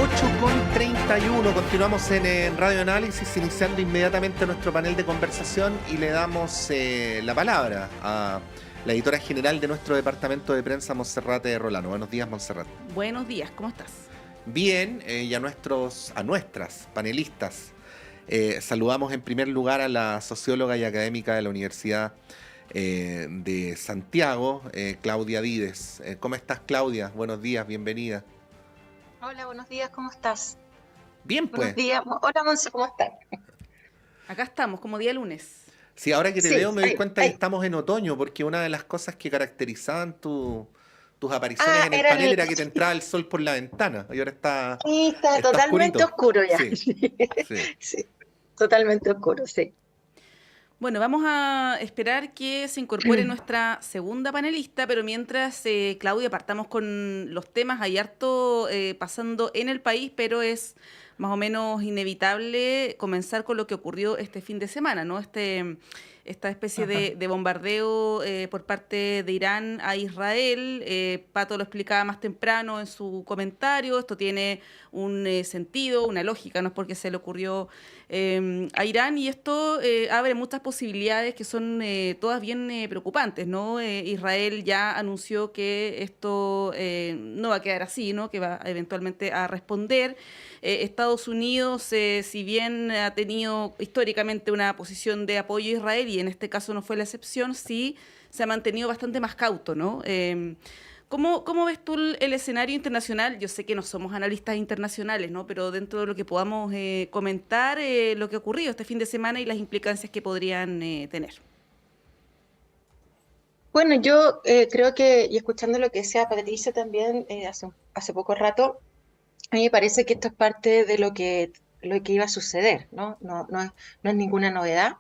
8:31, continuamos en Radio Análisis, iniciando inmediatamente nuestro panel de conversación y le damos la palabra a la editora general de nuestro departamento de prensa, Monserrate Rolano. Buenos días, Monserrate. Buenos días, ¿cómo estás? Bien, y a nuestras panelistas. Saludamos en primer lugar a la socióloga y académica de la Universidad de Santiago, Claudia Vides. ¿Cómo estás, Claudia? Buenos días, bienvenida. Hola, buenos días, ¿cómo estás? Bien, pues. Buenos días. Hola, Monse, ¿cómo estás? Acá estamos, como día lunes. Sí, ahora que te Sí, veo me doy cuenta que ahí. estamos en otoño, porque una de las cosas que caracterizaban tus apariciones en el Era panel era que te entraba el sol por la ventana, y ahora Sí, está está totalmente oscurito. oscuro ya. Sí, Sí, sí. sí, totalmente oscuro, sí. Bueno, vamos a esperar que se incorpore nuestra segunda panelista, pero mientras, Claudia, partamos con los temas. Hay harto pasando en el país, pero es más o menos inevitable comenzar con lo que ocurrió este fin de semana, ¿no? Esta especie Ajá. de bombardeo por parte de Irán a Israel. Pato lo explicaba más temprano en su comentario. Esto tiene un sentido, una lógica, no es porque se le ocurrió a Irán, y esto abre muchas posibilidades que son todas bien preocupantes, ¿no? Israel ya anunció que esto no va a quedar así, ¿no? Que va eventualmente a responder. Estados Unidos, si bien ha tenido históricamente una posición de apoyo a Israel, y en este caso no fue la excepción, sí se ha mantenido bastante más cauto, ¿no? ¿Cómo ves tú el escenario internacional? Yo sé que no somos analistas internacionales, ¿no? Pero dentro de lo que podamos comentar, lo que ha ocurrido este fin de semana y las implicancias que podrían tener. Bueno, yo creo que, y escuchando lo que decía Patricia también hace poco rato, a mí me parece que esto es parte de lo que iba a suceder, ¿no? No es ninguna novedad.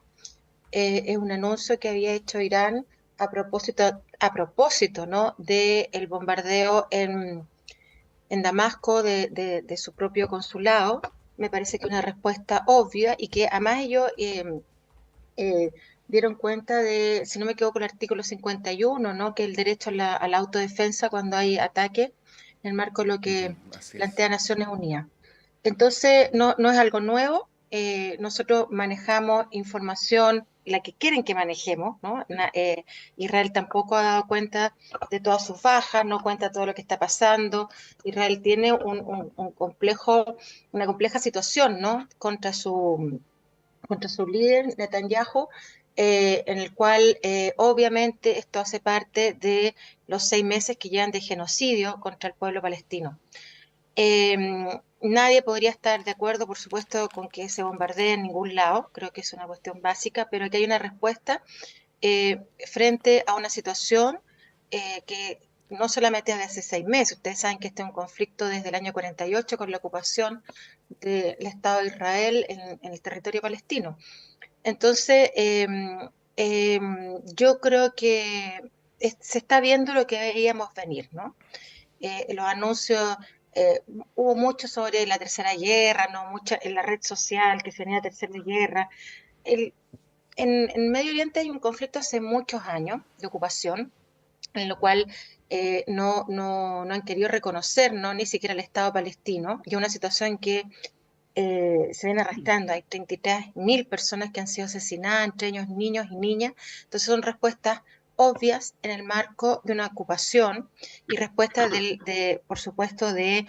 Es un anuncio que había hecho Irán a propósito, ¿no? De el bombardeo en Damasco de su propio consulado. Me parece que una respuesta obvia y que además ellos eh, dieron cuenta de, si no me equivoco, el artículo 51, ¿no? Que el derecho a la autodefensa cuando hay ataque, en el marco de lo Ujú, que así es. plantea Naciones Unidas. Entonces, no es algo nuevo. Nosotros manejamos información, la que quieren que manejemos, ¿no? Israel tampoco ha dado cuenta de todas sus bajas, no cuenta todo lo que está pasando. Israel tiene una compleja situación, ¿no? Contra su líder, Netanyahu, en el cual obviamente esto hace parte de los 6 meses que llevan de genocidio contra el pueblo palestino. Eh, Nadie podría estar de acuerdo, por supuesto, con que se bombardee en ningún lado, creo que es una cuestión básica, pero que hay una respuesta frente a una situación que no solamente desde hace 6 meses. Ustedes saben que este es un conflicto desde el año 48 con la ocupación del Estado de Israel en el territorio palestino. Entonces, eh, yo creo que se está viendo lo que veíamos venir, ¿no? Los anuncios, eh, hubo mucho sobre la tercera guerra, ¿no? Mucha en la red social que se venía tercera guerra. El, en Medio Oriente hay un conflicto hace muchos años de ocupación, en lo cual no han querido reconocer, ¿no? Ni siquiera el Estado palestino, y una situación que se viene arrastrando. Hay 33.000 personas que han sido asesinadas, entre ellos niños y niñas. Entonces son respuestas obvias en el marco de una ocupación y respuestas, por supuesto, de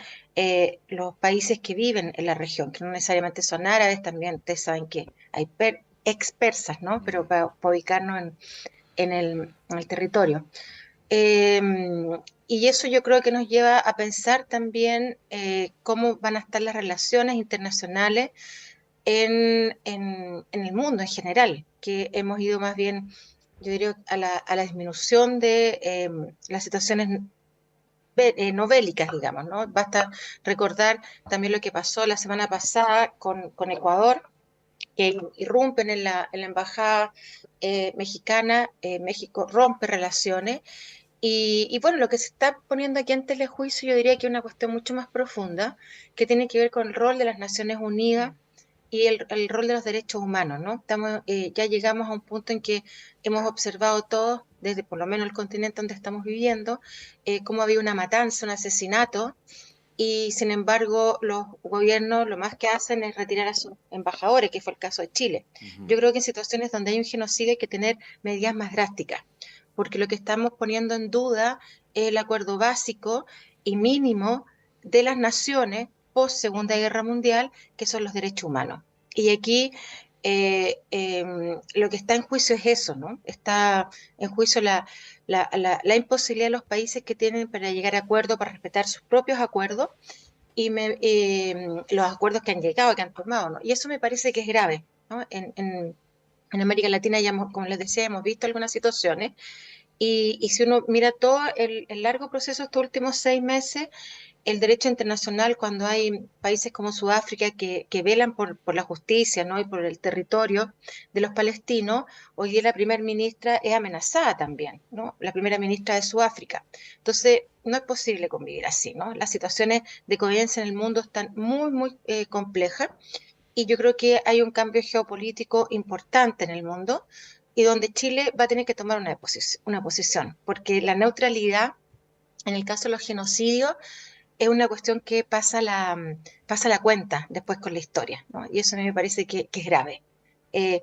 los países que viven en la región, que no necesariamente son árabes. También ustedes saben que hay ex-persas, ¿no? Pero para ubicarnos en el territorio. Eh, y eso yo creo que nos lleva a pensar también cómo van a estar las relaciones internacionales en el mundo en general, que hemos ido más bien, yo diría, a la disminución de las situaciones no bélicas, digamos, ¿no? Basta recordar también lo que pasó la semana pasada con Ecuador, que irrumpen en la embajada mexicana. México rompe relaciones y bueno, lo que se está poniendo aquí en telejuicio yo diría que es una cuestión mucho más profunda, que tiene que ver con el rol de las Naciones Unidas y el rol de los derechos humanos, ¿no? Ya llegamos a un punto en que hemos observado todos, desde por lo menos el continente donde estamos viviendo, cómo había una matanza, un asesinato, y sin embargo los gobiernos lo más que hacen es retirar a sus embajadores, que fue el caso de Chile. Ujú. Yo creo que en situaciones donde hay un genocidio hay que tener medidas más drásticas, porque lo que estamos poniendo en duda es el acuerdo básico y mínimo de las naciones post Segunda Guerra Mundial, que son los derechos humanos. Y aquí lo que está en juicio es eso, ¿no? Está en juicio la imposibilidad de los países que tienen para llegar a acuerdos, para respetar sus propios acuerdos y los acuerdos que han llegado, que han tomado, ¿no? Y eso me parece que es grave, ¿no? En América Latina, ya como les decía, hemos visto algunas situaciones y si uno mira todo el largo proceso de estos últimos 6 meses, el derecho internacional, cuando hay países como Sudáfrica que velan por la justicia, ¿no? Y por el territorio de los palestinos, hoy día la primera ministra es amenazada también, ¿no? La primera ministra de Sudáfrica. Entonces, no es posible convivir así, ¿no? Las situaciones de convivencia en el mundo están muy, muy complejas y yo creo que hay un cambio geopolítico importante en el mundo y donde Chile va a tener que tomar una posición, porque la neutralidad en el caso de los genocidios es una cuestión que pasa la cuenta después con la historia, ¿no? Y eso a mí me parece que es grave. Eh,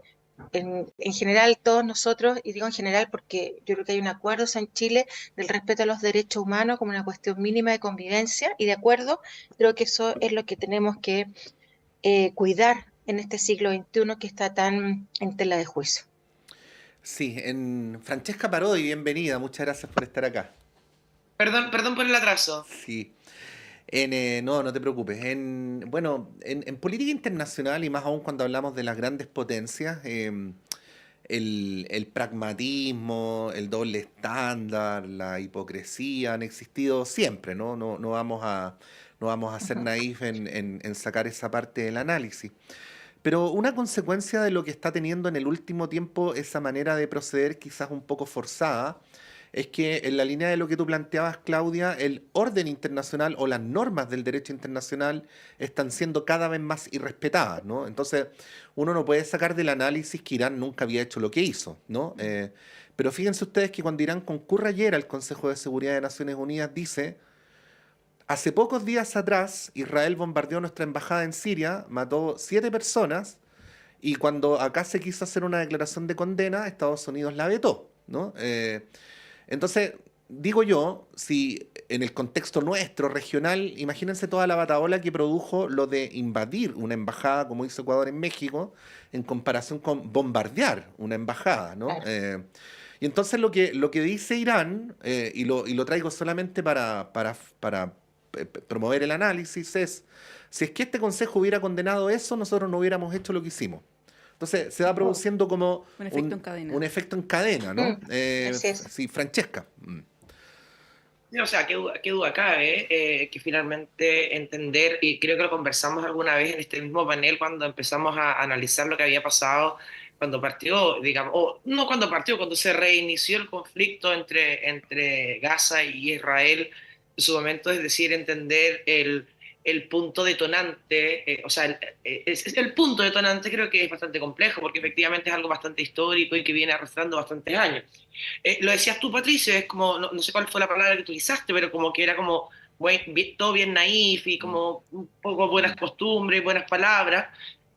en general, todos nosotros, y digo en general porque yo creo que hay un acuerdo en Chile del respeto a los derechos humanos como una cuestión mínima de convivencia y de acuerdo, creo que eso es lo que tenemos que cuidar en este siglo XXI que está tan en tela de juicio. Sí, en Francesca Parodi, bienvenida, muchas gracias por estar acá. Perdón, perdón por el atraso. Sí, no, no te preocupes. En política internacional y más aún cuando hablamos de las grandes potencias, el pragmatismo, el doble estándar, la hipocresía han existido siempre, ¿no? No vamos a ser Ujú. naif en sacar esa parte del análisis. Pero una consecuencia de lo que está teniendo en el último tiempo esa manera de proceder quizás un poco forzada, es que en la línea de lo que tú planteabas, Claudia, el orden internacional o las normas del derecho internacional están siendo cada vez más irrespetadas, ¿no? Entonces, uno no puede sacar del análisis que Irán nunca había hecho lo que hizo, ¿no? Pero fíjense ustedes que cuando Irán concurre ayer al Consejo de Seguridad de Naciones Unidas, dice: hace pocos días atrás, Israel bombardeó nuestra embajada en Siria, mató 7 personas, y cuando acá se quiso hacer una declaración de condena, Estados Unidos la vetó, ¿no? Entonces, digo yo, si en el contexto nuestro, regional, imagínense toda la batahola que produjo lo de invadir una embajada, como hizo Ecuador en México, en comparación con bombardear una embajada, ¿no? Claro. Y entonces lo que dice Irán, y lo traigo solamente para promover el análisis, es: si es que este consejo hubiera condenado eso, nosotros no hubiéramos hecho lo que hicimos. Entonces se va Oh. produciendo como Un efecto en un cadena. efecto en cadena, Mm, ¿no? así es. Sí, Francesca. Sí, o sea, qué duda cabe, que finalmente entender, y creo que lo conversamos alguna vez en este mismo panel cuando empezamos a analizar lo que había pasado cuando partió, digamos, o no cuando partió, cuando se reinició el conflicto entre Gaza y Israel en su momento, es decir, entender el punto detonante, o sea, el punto detonante creo que es bastante complejo, porque efectivamente es algo bastante histórico y que viene arrastrando bastantes años. Lo decías tú, Patricio, es como, no, no sé cuál fue la palabra que utilizaste, pero como que era como todo bien naif y Mm, como un poco buenas costumbres, buenas palabras.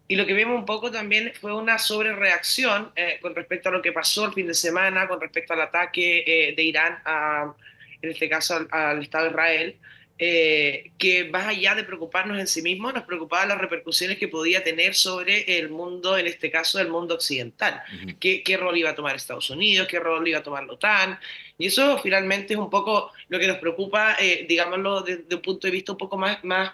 Y lo que vimos un poco también fue una sobrereacción con respecto a lo que pasó el fin de semana, con respecto al ataque de Irán, en este caso al Estado de Israel, que más allá de preocuparnos en sí mismo, nos preocupaba las repercusiones que podía tener sobre el mundo, en este caso el mundo occidental. ujú. ¿Qué rol iba a tomar Estados Unidos? ¿Qué rol iba a tomar la OTAN? Y eso finalmente es un poco lo que nos preocupa, digámoslo, desde un punto de vista un poco más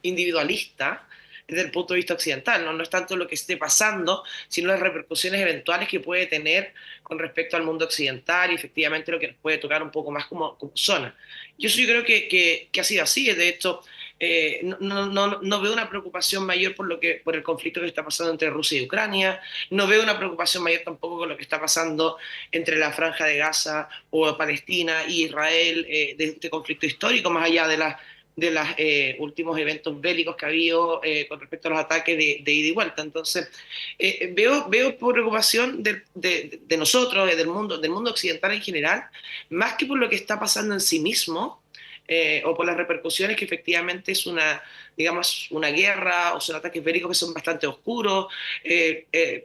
individualista desde el punto de vista occidental, ¿no? No es tanto lo que esté pasando, sino las repercusiones eventuales que puede tener con respecto al mundo occidental y efectivamente lo que nos puede tocar un poco más como zona. Yo sí creo que ha sido así, de hecho, no veo una preocupación mayor por el conflicto que está pasando entre Rusia y Ucrania, no veo una preocupación mayor tampoco con lo que está pasando entre la Franja de Gaza o Palestina y Israel, de este conflicto histórico, más allá de los últimos eventos bélicos que ha habido con respecto a los ataques de ida y vuelta. Entonces, veo preocupación de nosotros, del mundo occidental en general, más que por lo que está pasando en sí mismo, o por las repercusiones que efectivamente es una, digamos, una guerra o son ataques bélicos que son bastante oscuros.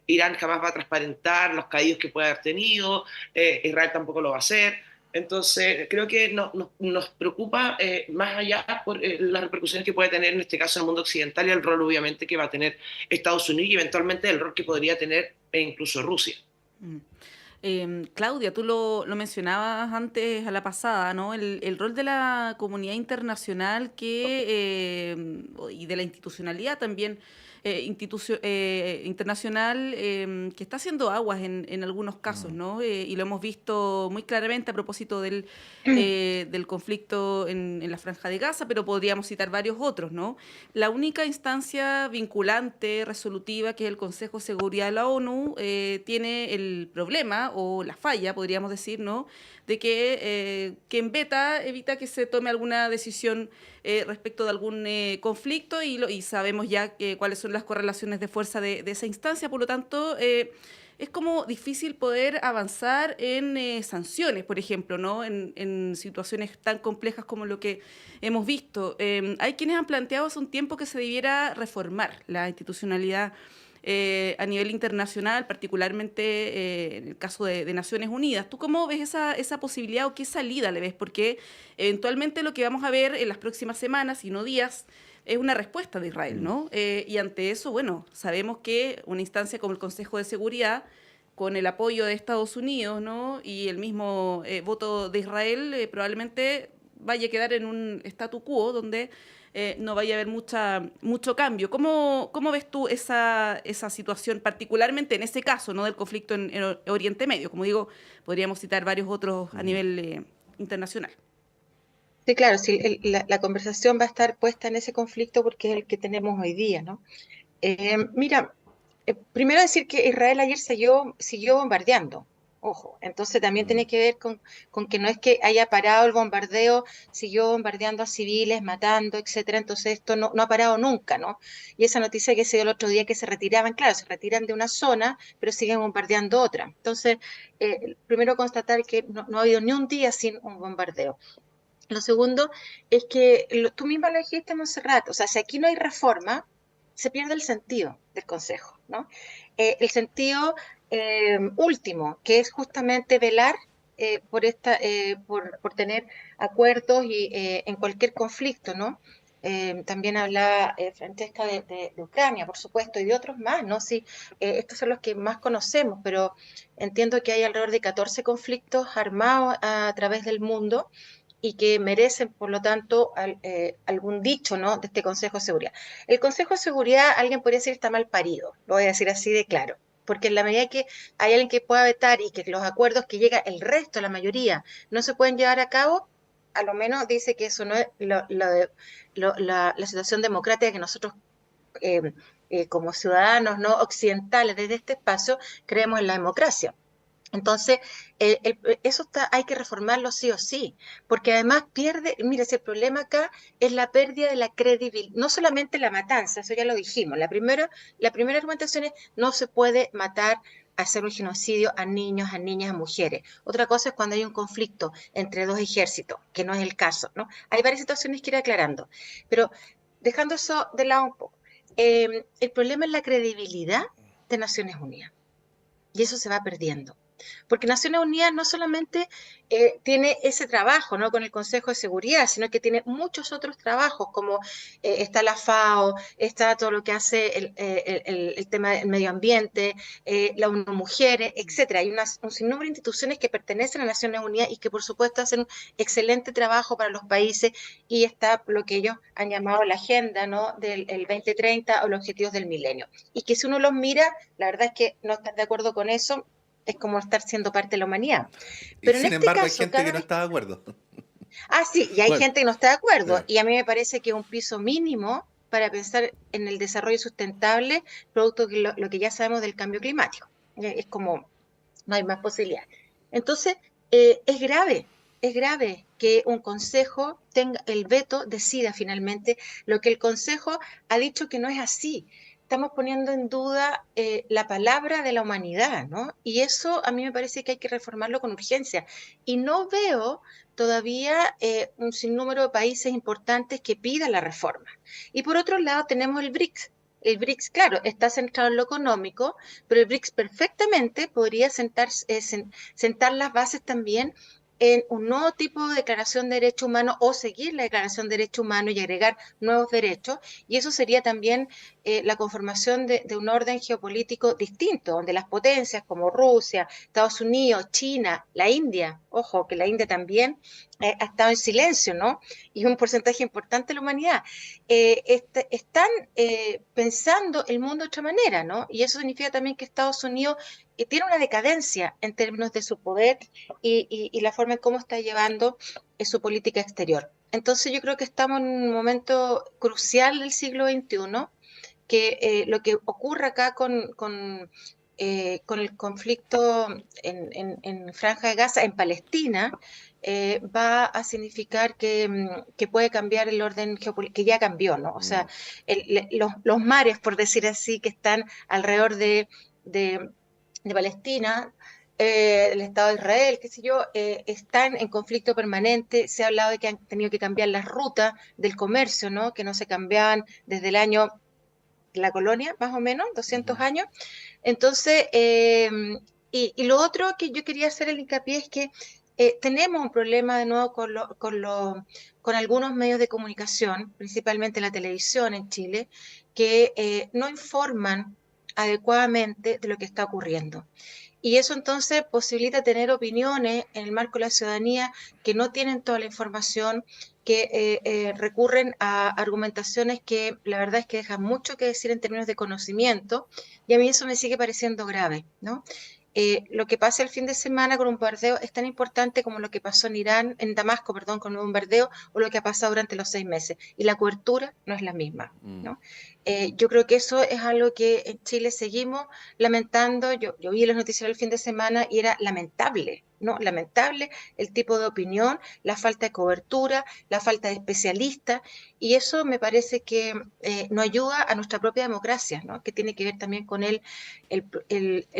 Irán jamás va a transparentar los caídos que puede haber tenido, Israel tampoco lo va a hacer. Entonces, creo que nos preocupa más allá por las repercusiones que puede tener en este caso en el mundo occidental y el rol obviamente que va a tener Estados Unidos y eventualmente el rol que podría tener incluso Rusia. Mm. Claudia, tú lo mencionabas antes a la pasada, ¿no? El rol de la comunidad internacional y de la institucionalidad también internacional que está haciendo aguas en algunos casos, ¿no? Y lo hemos visto muy claramente a propósito del conflicto en la Franja de Gaza, pero podríamos citar varios otros, ¿no? La única instancia vinculante, resolutiva, que es el Consejo de Seguridad de la ONU, tiene el problema o la falla, podríamos decir, ¿no?, de que en beta evita que se tome alguna decisión respecto de algún conflicto y sabemos ya cuáles son las correlaciones de fuerza de esa instancia, por lo tanto es como difícil poder avanzar en sanciones, por ejemplo, ¿no?, en situaciones tan complejas como lo que hemos visto. Hay quienes han planteado hace un tiempo que se debiera reformar la institucionalidad a nivel internacional, particularmente en el caso de Naciones Unidas. ¿Tú cómo ves esa posibilidad o qué salida le ves? Porque eventualmente lo que vamos a ver en las próximas semanas y no días es una respuesta de Israel, ¿no? Y ante eso, bueno, sabemos que una instancia como el Consejo de Seguridad, con el apoyo de Estados Unidos, ¿no?, y el mismo voto de Israel, probablemente vaya a quedar en un statu quo donde no vaya a haber mucho cambio. ¿Cómo ves tú esa situación, particularmente en ese caso, ¿no?, del conflicto en Oriente Medio? Como digo, podríamos citar varios otros a nivel internacional. Sí, claro, sí, la conversación va a estar puesta en ese conflicto porque es el que tenemos hoy día, ¿no? Mira, primero decir que Israel ayer siguió bombardeando, ojo, entonces también tiene que ver con que no es que haya parado el bombardeo, siguió bombardeando a civiles, matando, etcétera, entonces esto no ha parado nunca, ¿no? Y esa noticia que se dio el otro día que se retiraban, claro, se retiran de una zona, pero siguen bombardeando otra. Entonces, primero constatar que no ha habido ni un día sin un bombardeo. Lo segundo es que tú misma lo dijiste, Montserrat, o sea, si aquí no hay reforma, se pierde el sentido del Consejo, ¿no? El sentido último, que es justamente velar por tener acuerdos y en cualquier conflicto, ¿no? También habla Francesca de Ucrania, por supuesto, y de otros más, ¿no? Sí, estos son los que más conocemos, pero entiendo que hay alrededor de 14 conflictos armados a través del mundo y que merecen, por lo tanto, algún dicho, ¿no?, de este Consejo de Seguridad. El Consejo de Seguridad, alguien podría decir, está mal parido, lo voy a decir así de claro, porque en la medida que hay alguien que pueda vetar y que los acuerdos que llega el resto, la mayoría, no se pueden llevar a cabo, a lo menos dice que eso no es la situación democrática que nosotros como ciudadanos no occidentales desde este espacio creemos en la democracia. Entonces, eso hay que reformarlo sí o sí, porque además mire, si el problema acá es la pérdida de la credibilidad, no solamente la matanza, eso ya lo dijimos, la primera argumentación es no se puede matar, hacer un genocidio a niños, a niñas, a mujeres. Otra cosa es cuando hay un conflicto entre dos ejércitos, que no es el caso, ¿no? Hay varias situaciones que ir aclarando, pero dejando eso de lado un poco, el problema es la credibilidad de Naciones Unidas, y eso se va perdiendo. Porque Naciones Unidas no solamente tiene ese trabajo, ¿no?, con el Consejo de Seguridad, sino que tiene muchos otros trabajos, como está la FAO, está todo lo que hace el tema del medio ambiente, la ONU Mujeres, etcétera. Hay un sinnúmero de instituciones que pertenecen a Naciones Unidas y que, por supuesto, hacen un excelente trabajo para los países, y está lo que ellos han llamado la agenda, ¿no?, del 2030 o los objetivos del milenio. Y que si uno los mira, la verdad es que no están de acuerdo con eso, es como estar siendo parte de la humanidad. Pero Y en sin este embargo hay caso, gente que no está de acuerdo. Sí, y hay Bueno, gente que no está de acuerdo, claro. y a mí me parece que es un piso mínimo para pensar en el desarrollo sustentable, producto de lo que ya sabemos del cambio climático. Es como, no hay más posibilidades. Entonces, es grave que un consejo tenga el veto, decida finalmente lo que el consejo ha dicho que no es así. estamos poniendo en duda la palabra de la humanidad, ¿no? Y eso a mí me parece que hay que reformarlo con urgencia. Y no veo todavía un sinnúmero de países importantes que pidan la reforma. Y por otro lado tenemos el BRICS. El BRICS, claro, está centrado en lo económico, pero el BRICS perfectamente podría sentar las bases también en un nuevo tipo de declaración de derechos humanos o seguir la declaración de derechos humanos y agregar nuevos derechos. Y eso sería también la conformación de un orden geopolítico distinto, donde las potencias como Rusia, Estados Unidos, China, la India, ojo, que la India también ha estado en silencio, ¿no? Y un porcentaje importante de la humanidad, están pensando el mundo de otra manera, ¿no? Y eso significa también que Estados Unidos tiene una decadencia en términos de su poder y la forma en cómo está llevando su política exterior. Entonces yo creo que estamos en un momento crucial del siglo XXI, que lo que ocurre acá con el conflicto en Franja de Gaza, en Palestina, va a significar que puede cambiar el orden geopolítico, que ya cambió, ¿no? O sea, los mares, por decir así, que están alrededor de Palestina, el Estado de Israel, qué sé yo, están en conflicto permanente. Se ha hablado de que han tenido que cambiar las rutas del comercio, ¿no? Que no se cambiaban desde el año de la colonia, más o menos, 200 años. Entonces, y lo otro que yo quería hacer el hincapié es que tenemos un problema de nuevo con algunos medios de comunicación, principalmente la televisión en Chile, que no informan adecuadamente de lo que está ocurriendo. Y eso entonces posibilita tener opiniones en el marco de la ciudadanía que no tienen toda la información, que recurren a argumentaciones que la verdad es que dejan mucho que decir en términos de conocimiento, y a mí eso me sigue pareciendo grave, ¿no? Lo que pasa el fin de semana con un bombardeo es tan importante como lo que pasó en Irán, en Damasco, perdón, con un bombardeo, o lo que ha pasado durante los 6 meses. Y la cobertura no es la misma, ¿no? Yo creo que eso es algo que en Chile seguimos lamentando. Yo vi los noticiarios el fin de semana y era lamentable, ¿no? Lamentable el tipo de opinión, la falta de cobertura, la falta de especialistas, y eso me parece que no ayuda a nuestra propia democracia, ¿no? Que tiene que ver también con el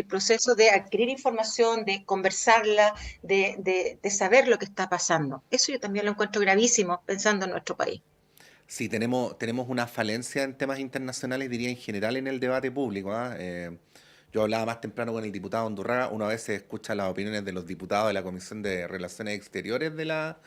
proceso de adquirir información, de conversarla, de saber lo que está pasando. Eso yo también lo encuentro gravísimo pensando en nuestro país. Sí, tenemos una falencia en temas internacionales, diría en general en el debate público. ¿Ah? Yo hablaba más temprano con el diputado Undurraga, una vez se escucha las opiniones de los diputados de la Comisión de Relaciones Exteriores de la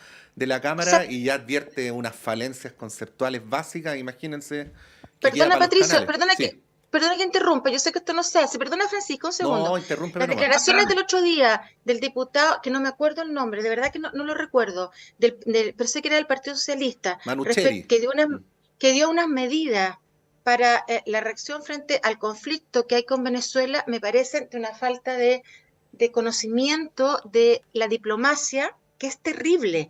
Cámara y ya advierte unas falencias conceptuales básicas, imagínense que queda Perdona, para los Patricio, canales. Sí, perdona que interrumpa, yo sé que esto no se hace. Perdona, Francisco, un segundo. no, interrúmpeme Las nomás. declaraciones del otro día del diputado, que no me acuerdo el nombre, de verdad que no lo recuerdo, pero sé que era del Partido Socialista, Manucheri. que dio unas medidas para la reacción frente al conflicto que hay con Venezuela, me parecen de una falta de conocimiento de la diplomacia, que es terrible.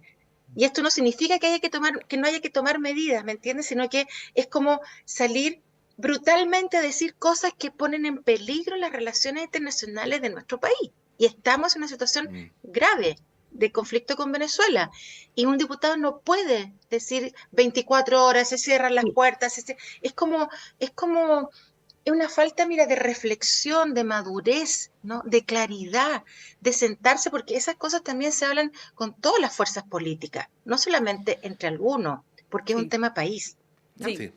Y esto no significa que no haya que tomar medidas, ¿me entiendes? Sino que es como salir brutalmente a decir cosas que ponen en peligro las relaciones internacionales de nuestro país. Y estamos en una situación Mm. grave de conflicto con Venezuela. Y un diputado no puede decir 24 horas, se cierran las puertas. Es como es una falta, mira, de reflexión, de madurez, ¿no? De claridad, de sentarse, porque esas cosas también se hablan con todas las fuerzas políticas, no solamente entre algunos, porque es un Sí. tema país, ¿no? Sí, Sí.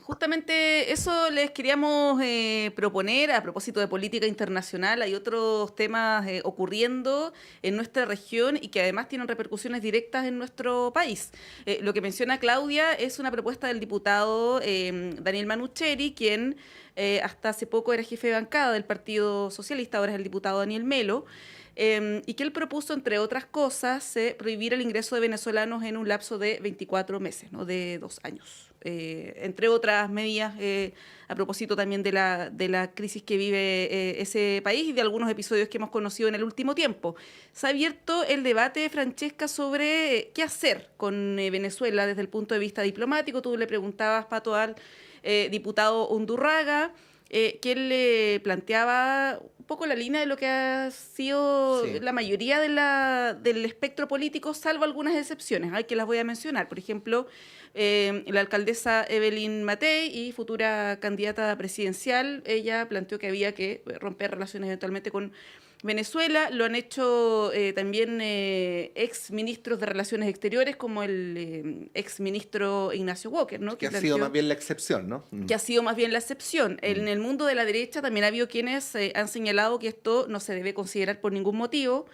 justamente eso les queríamos proponer a propósito de política internacional. Hay otros temas ocurriendo en nuestra región y que además tienen repercusiones directas en nuestro país. Lo que menciona Claudia es una propuesta del diputado Daniel Manucheri, quien hasta hace poco era jefe de bancada del Partido Socialista, ahora es el diputado Daniel Melo. Y que él propuso, entre otras cosas, prohibir el ingreso de venezolanos en un lapso de 24 meses, no de 2 años. Entre otras medidas, a propósito también de la crisis que vive ese país y de algunos episodios que hemos conocido en el último tiempo. Se ha abierto el debate, Francesca, sobre qué hacer con Venezuela desde el punto de vista diplomático. Tú le preguntabas, Pato, al diputado Undurraga. que él planteaba un poco la línea de lo que ha sido Sí. la mayoría del espectro político, salvo algunas excepciones, que las voy a mencionar. Por ejemplo, la alcaldesa Evelyn Matei y futura candidata presidencial, ella planteó que había que romper relaciones eventualmente con Venezuela. Lo han hecho también ex ministros de Relaciones Exteriores, como el ex ministro Ignacio Walker, ¿no? Que Que ha sido más planteó bien la excepción, ¿no? que ha sido más bien la excepción. En el mundo de la derecha también ha habido quienes han señalado que esto no se debe considerar por ningún motivo.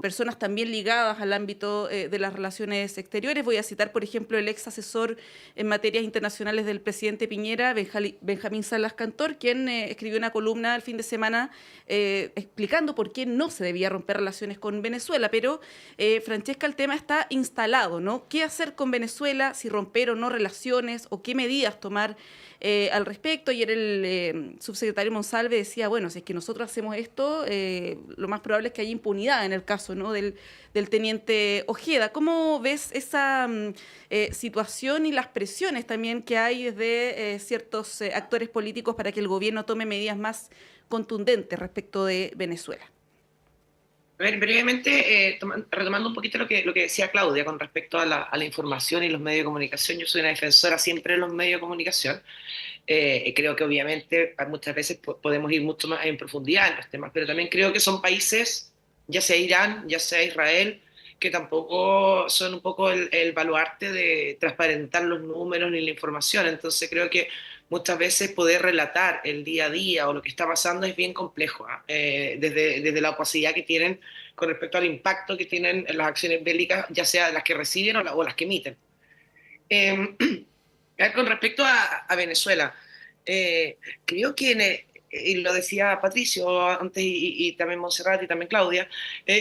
Personas también ligadas al ámbito de las relaciones exteriores. Voy a citar, por ejemplo, el ex asesor en materias internacionales del presidente Piñera, Benjamín Salas Cantor, quien escribió una columna el fin de semana explicando por qué no se debía romper relaciones con Venezuela. Pero, Francesca, el tema está instalado, ¿no? ¿Qué hacer con Venezuela? Si romper o no relaciones, o qué medidas tomar al respecto. Ayer el subsecretario Monsalve decía, bueno, si es que nosotros hacemos esto, lo más probable es que haya impunidad en el caso, ¿no?, del teniente Ojeda. ¿Cómo ves esa situación y las presiones también que hay desde ciertos actores políticos para que el gobierno tome medidas más contundentes respecto de Venezuela? A ver, brevemente, retomando un poquito lo que decía Claudia con respecto a la información y los medios de comunicación, yo soy una defensora siempre de los medios de comunicación. Creo que obviamente muchas veces podemos ir mucho más en profundidad en los temas, pero también creo que son países, ya sea Irán, ya sea Israel, que tampoco son un poco el baluarte de transparentar los números ni la información. Entonces creo que muchas veces poder relatar el día a día o lo que está pasando es bien complejo, ¿ah? Desde la opacidad que tienen con respecto al impacto que tienen en las acciones bélicas, ya sea las que reciben o las que emiten. Eh, con respecto a Venezuela, creo que, y lo decía Patricio antes y también Montserrat y también Claudia,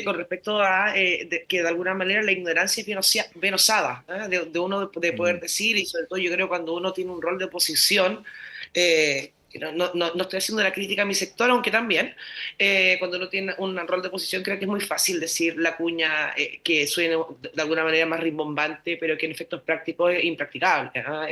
con respecto a que de alguna manera la ignorancia es bien osada, de uno de poder Mm. decir, y sobre todo yo creo cuando uno tiene un rol de oposición, que no estoy haciendo la crítica a mi sector, aunque también, cuando uno tiene un rol de oposición creo que es muy fácil decir la cuña que suene de alguna manera más rimbombante, pero que en efectos prácticos es impracticable, ¿ah?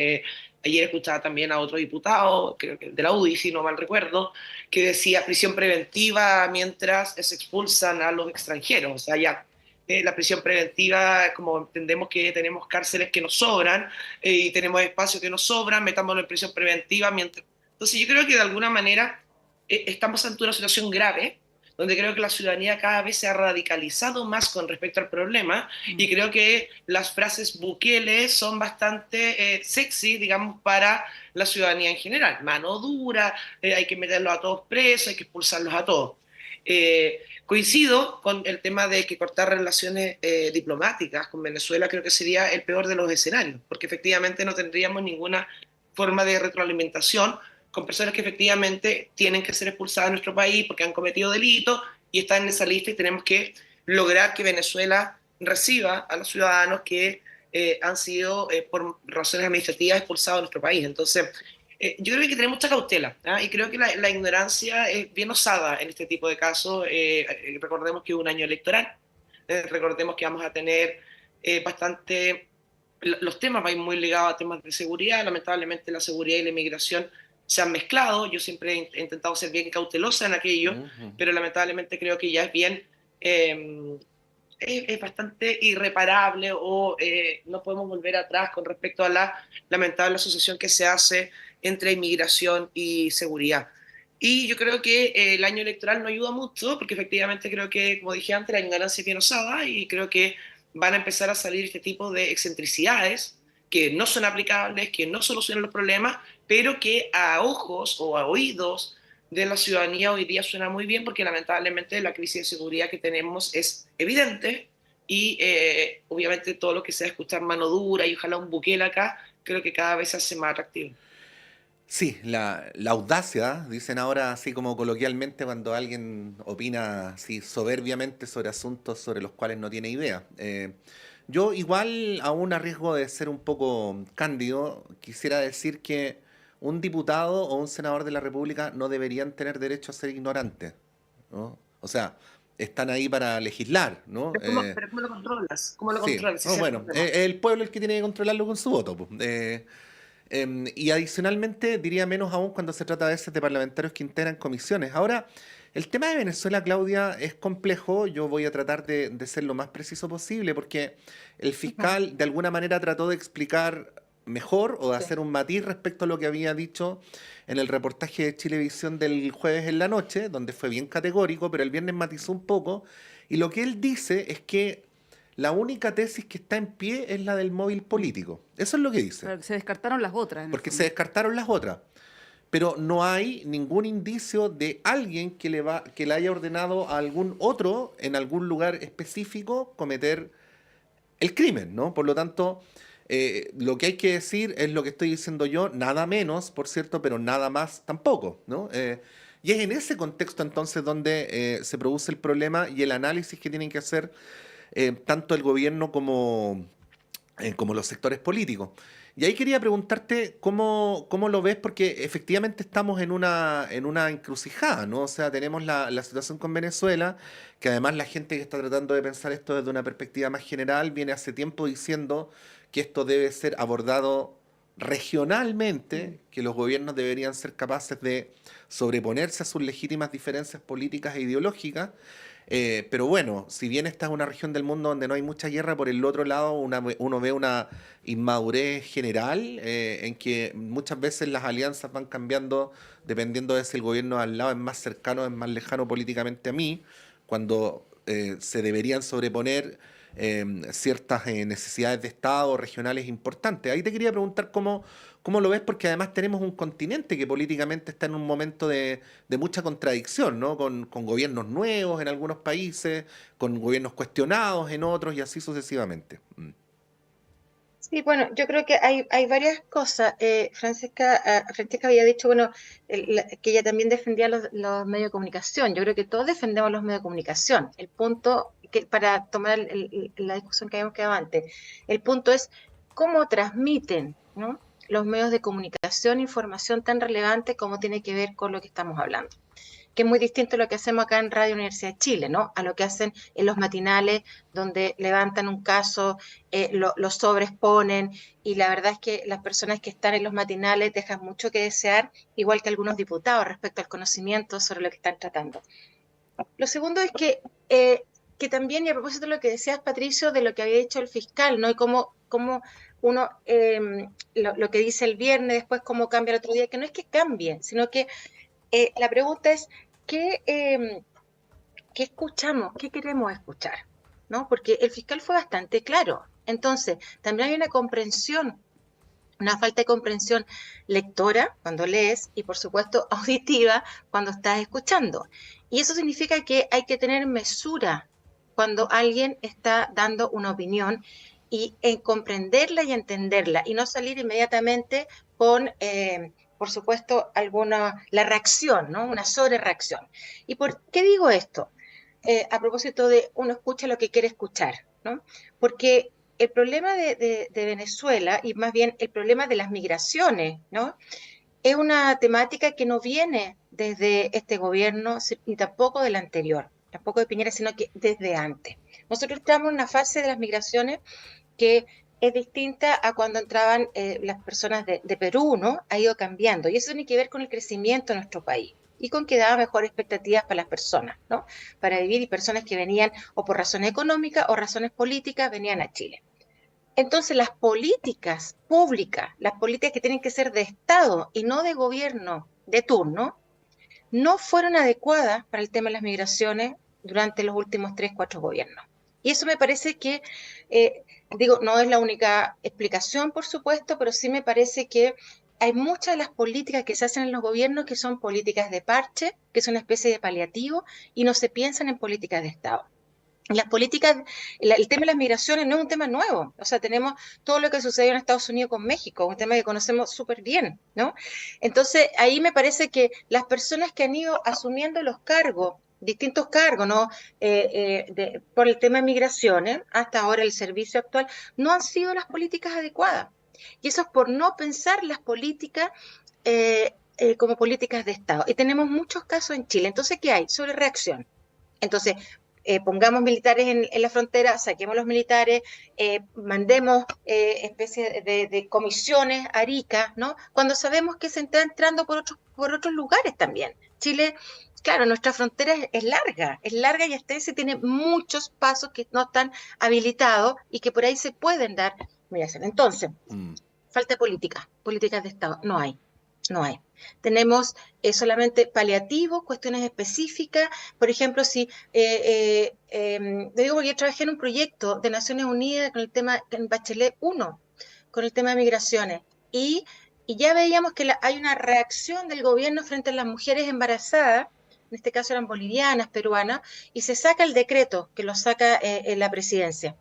Ayer escuchaba también a otro diputado, creo que de la UDI, si no mal recuerdo, que decía prisión preventiva mientras se expulsan a los extranjeros. O sea, ya la prisión preventiva, como entendemos que tenemos cárceles que nos sobran y tenemos espacios que nos sobran, metámoslo en prisión preventiva mientras... Entonces yo creo que de alguna manera estamos ante una situación grave, donde creo que la ciudadanía cada vez se ha radicalizado más con respecto al problema y creo que las frases Bukele son bastante sexy, digamos, para la ciudadanía en general. Mano dura, hay que meterlos a todos presos, hay que expulsarlos a todos. Coincido con el tema de que cortar relaciones diplomáticas con Venezuela creo que sería el peor de los escenarios, porque efectivamente no tendríamos ninguna forma de retroalimentación con personas que efectivamente tienen que ser expulsadas de nuestro país porque han cometido delitos y están en esa lista y tenemos que lograr que Venezuela reciba a los ciudadanos que han sido por razones administrativas expulsados de nuestro país. Entonces, yo creo que hay que tener mucha cautela, ¿ah? Y creo que la ignorancia es bien osada en este tipo de casos. Recordemos que es un año electoral, recordemos que vamos a tener bastante... Los temas van muy ligados a temas de seguridad, lamentablemente la seguridad y la inmigración se han mezclado, yo siempre he intentado ser bien cautelosa en aquello, pero lamentablemente creo que ya es bien, es bastante irreparable o no podemos volver atrás con respecto a la lamentable asociación que se hace entre inmigración y seguridad. Y yo creo que el año electoral no ayuda mucho, porque efectivamente creo que, como dije antes, la ignorancia es bien osada y creo que van a empezar a salir este tipo de excentricidades que no son aplicables, que no solucionan los problemas, pero que a ojos o a oídos de la ciudadanía hoy día suena muy bien porque lamentablemente la crisis de seguridad que tenemos es evidente y obviamente todo lo que sea escuchar mano dura y ojalá un Bukele acá, creo que cada vez se hace más atractivo. Sí, la audacia, dicen ahora así como coloquialmente cuando alguien opina así soberbiamente sobre asuntos sobre los cuales no tiene idea. Yo igual, aún a riesgo de ser un poco cándido, quisiera decir que un diputado o un senador de la República no deberían tener derecho a ser ignorantes, ¿no? O sea, están ahí para legislar, ¿no? Pero ¿cómo lo controlas? ¿Cómo lo Sí, controlas? no, Ese es el bueno, problema. el pueblo es el que tiene que controlarlo con su voto, pues. Y adicionalmente, diría menos aún cuando se trata a veces de parlamentarios que integran comisiones. Ahora, el tema de Venezuela, Claudia, es complejo. Yo voy a tratar de ser lo más preciso posible porque el Ujú. fiscal de alguna manera trató de explicar mejor o de Sí. hacer un matiz respecto a lo que había dicho en el reportaje de Chilevisión del jueves en la noche, donde fue bien categórico, pero el viernes matizó un poco. Y lo que él dice es que la única tesis que está en pie es la del móvil político. Eso es lo que dice, Claro, que se descartaron las otras en el porque se fondo. descartaron las otras, pero no hay ningún indicio de alguien que le haya ordenado a algún otro en algún lugar específico cometer el crimen, ¿no? Por lo tanto, lo que hay que decir es lo que estoy diciendo yo, nada menos, por cierto, pero nada más tampoco, ¿no? Y es en ese contexto entonces donde se produce el problema y el análisis que tienen que hacer tanto el gobierno como los sectores políticos. Y ahí quería preguntarte cómo lo ves, porque efectivamente estamos en una encrucijada, ¿no? O sea, tenemos la situación con Venezuela, que además la gente que está tratando de pensar esto desde una perspectiva más general viene hace tiempo diciendo que esto debe ser abordado regionalmente, que los gobiernos deberían ser capaces de sobreponerse a sus legítimas diferencias políticas e ideológicas, pero bueno, si bien esta es una región del mundo donde no hay mucha guerra, por el otro lado uno ve una inmadurez general en que muchas veces las alianzas van cambiando dependiendo de si el gobierno de al lado es más cercano o es más lejano políticamente a mí, cuando se deberían sobreponer ciertas necesidades de Estado regionales importantes. Ahí te quería preguntar cómo lo ves, porque además tenemos un continente que políticamente está en un momento de mucha contradicción, ¿no? Con gobiernos nuevos en algunos países, con gobiernos cuestionados en otros y así sucesivamente. Mm. Sí, bueno, yo creo que hay varias cosas. Francesca había dicho, bueno, que ella también defendía los medios de comunicación. Yo creo que todos defendemos los medios de comunicación. El punto, que para tomar la discusión que habíamos quedado antes, el punto es cómo transmiten, ¿no?, los medios de comunicación información tan relevante como tiene que ver con lo que estamos hablando, que es muy distinto a lo que hacemos acá en Radio Universidad de Chile, ¿no? A lo que hacen en los matinales, donde levantan un caso, lo sobreexponen, y la verdad es que las personas que están en los matinales dejan mucho que desear, igual que algunos diputados, respecto al conocimiento sobre lo que están tratando. Lo segundo es que también, y a propósito de lo que decías, Patricio, de lo que había dicho el fiscal, ¿no? Y cómo uno, lo que dice el viernes, después cómo cambia el otro día, que no es que cambie, sino que la pregunta es, ¿qué, ¿qué escuchamos? ¿Qué queremos escuchar? ¿No? Porque el fiscal fue bastante claro. Entonces, también hay una comprensión, una falta de comprensión lectora cuando lees y, por supuesto, auditiva cuando estás escuchando. Y eso significa que hay que tener mesura cuando alguien está dando una opinión y en comprenderla y entenderla y no salir inmediatamente con, por supuesto, la reacción, ¿no? Una sobrereacción. ¿Y por qué digo esto? A propósito de uno escucha lo que quiere escuchar, ¿no? Porque el problema de Venezuela, y más bien el problema de las migraciones, ¿no?, es una temática que no viene desde este gobierno ni tampoco del anterior, tampoco de Piñera, sino que desde antes. Nosotros estamos en una fase de las migraciones que es distinta a cuando entraban las personas de Perú, ¿no? Ha ido cambiando, y eso tiene que ver con el crecimiento de nuestro país y con que daba mejores expectativas para las personas, ¿no?, para vivir, y personas que venían o por razones económicas o razones políticas venían a Chile. Entonces, las políticas públicas, las políticas que tienen que ser de Estado y no de gobierno de turno, no fueron adecuadas para el tema de las migraciones durante los últimos 3, 4 gobiernos. Y eso me parece que, digo, no es la única explicación, por supuesto, pero sí me parece que hay muchas de las políticas que se hacen en los gobiernos que son políticas de parche, que son una especie de paliativo, y no se piensan en políticas de Estado. Las políticas, el tema de las migraciones no es un tema nuevo. O sea, tenemos todo lo que sucedió en Estados Unidos con México, un tema que conocemos súper bien, ¿no? Entonces, ahí me parece que las personas que han ido asumiendo los cargos, distintos cargos, ¿no?, por el tema de migraciones, hasta ahora el servicio actual, no han sido las políticas adecuadas. Y eso es por no pensar las políticas como políticas de Estado. Y tenemos muchos casos en Chile. Entonces, ¿qué hay? Sobre reacción. Entonces, pongamos militares en la frontera, saquemos los militares, mandemos especies de comisiones a Arica, ¿no? Cuando sabemos que se está entrando por otros lugares también. Chile, claro, nuestra frontera es larga y extensa y tiene muchos pasos que no están habilitados y que por ahí se pueden dar. Entonces, falta políticas de Estado, no hay. Tenemos solamente paliativos, cuestiones específicas. Por ejemplo, si digo porque yo trabajé en un proyecto de Naciones Unidas con el tema en Bachelet 1, con el tema de migraciones, y ya veíamos que hay una reacción del gobierno frente a las mujeres embarazadas, en este caso eran bolivianas, peruanas, y se saca el decreto que lo saca la presidencia.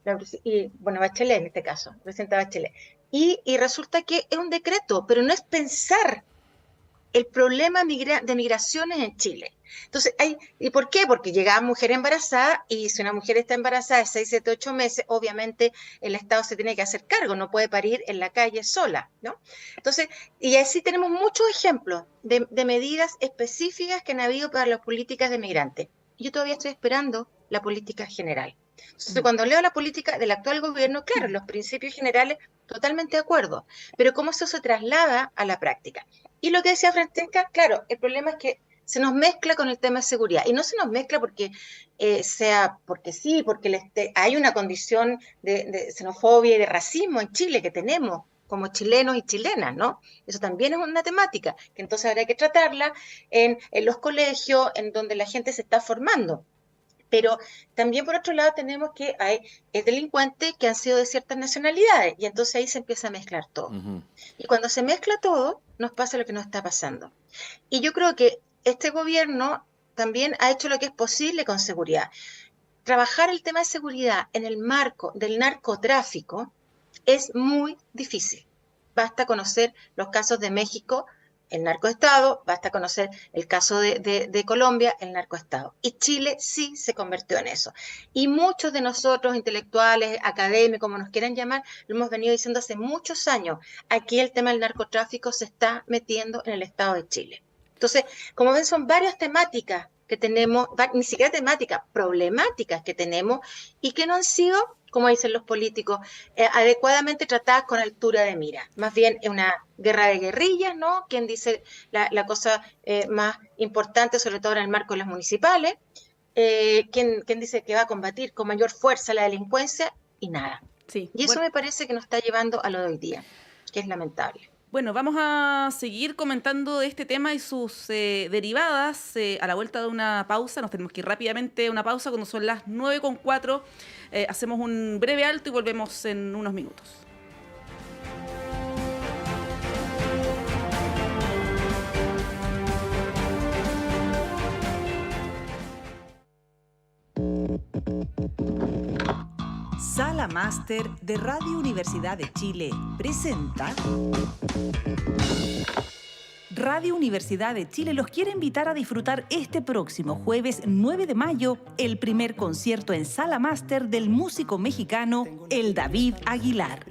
Bachelet en este caso, presidenta Bachelet. Y resulta que es un decreto, pero no es pensar el problema de migraciones en Chile. Entonces, ¿y por qué? Porque llegaba mujer embarazada, y si una mujer está embarazada de 6, 7, 8 meses, obviamente el Estado se tiene que hacer cargo, no puede parir en la calle sola, ¿no? Entonces, y así tenemos muchos ejemplos de medidas específicas que han habido para las políticas de migrantes. Yo todavía estoy esperando la política general. Entonces, cuando leo la política del actual gobierno, claro, los principios generales, totalmente de acuerdo, pero cómo eso se traslada a la práctica. Y lo que decía Francesca, claro, el problema es que se nos mezcla con el tema de seguridad, y no se nos mezcla porque hay una condición de xenofobia y de racismo en Chile que tenemos como chilenos y chilenas, ¿no? Eso también es una temática que entonces habrá que tratarla en los colegios, en donde la gente se está formando. Pero también, por otro lado, tenemos que hay delincuentes que han sido de ciertas nacionalidades, y entonces ahí se empieza a mezclar todo. Y cuando se mezcla todo, nos pasa lo que nos está pasando. Y yo creo que este gobierno también ha hecho lo que es posible con seguridad. Trabajar el tema de seguridad en el marco del narcotráfico es muy difícil. Basta conocer los casos de México, el narcoestado, basta conocer el caso de Colombia, el narcoestado. Y Chile sí se convirtió en eso. Y muchos de nosotros, intelectuales, académicos, como nos quieran llamar, lo hemos venido diciendo hace muchos años. Aquí el tema del narcotráfico se está metiendo en el Estado de Chile. Entonces, como ven, son varias temáticas que tenemos, ni siquiera temáticas, problemáticas que tenemos y que no han sido, como dicen los políticos, adecuadamente tratadas con altura de mira. Más bien es una guerra de guerrillas, ¿no? Quien dice la cosa más importante, sobre todo en el marco de las municipales, quien dice que va a combatir con mayor fuerza la delincuencia, y nada. Sí, y eso me parece que nos está llevando a lo de hoy día, que es lamentable. Bueno, vamos a seguir comentando de este tema y sus derivadas a la vuelta de una pausa. Nos tenemos que ir rápidamente a una pausa cuando son las 9:04. Hacemos un breve alto y volvemos en unos minutos. Sala Máster de Radio Universidad de Chile presenta... Radio Universidad de Chile los quiere invitar a disfrutar este próximo jueves 9 de mayo el primer concierto en Sala Máster del músico mexicano El David Aguilar.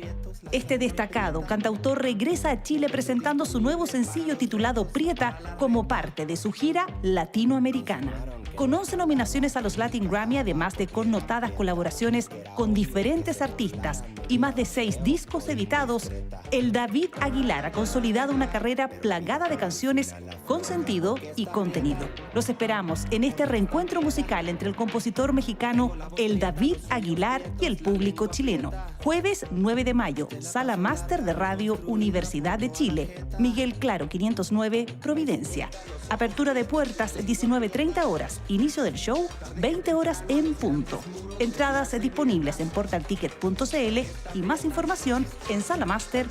Este destacado cantautor regresa a Chile presentando su nuevo sencillo titulado Prieta como parte de su gira latinoamericana. Con 11 nominaciones a los Latin Grammy, además de connotadas colaboraciones con diferentes artistas y más de 6 discos editados, el David Aguilar ha consolidado una carrera plagada de canciones con sentido y contenido. Los esperamos en este reencuentro musical entre el compositor mexicano el David Aguilar y el público chileno. Jueves 9 de mayo, Sala Máster de Radio Universidad de Chile, Miguel Claro 509, Providencia. Apertura de puertas 19:30 horas. Inicio del show, 20 horas en punto. Entradas disponibles en portalticket.cl y más información en salamaster.cl.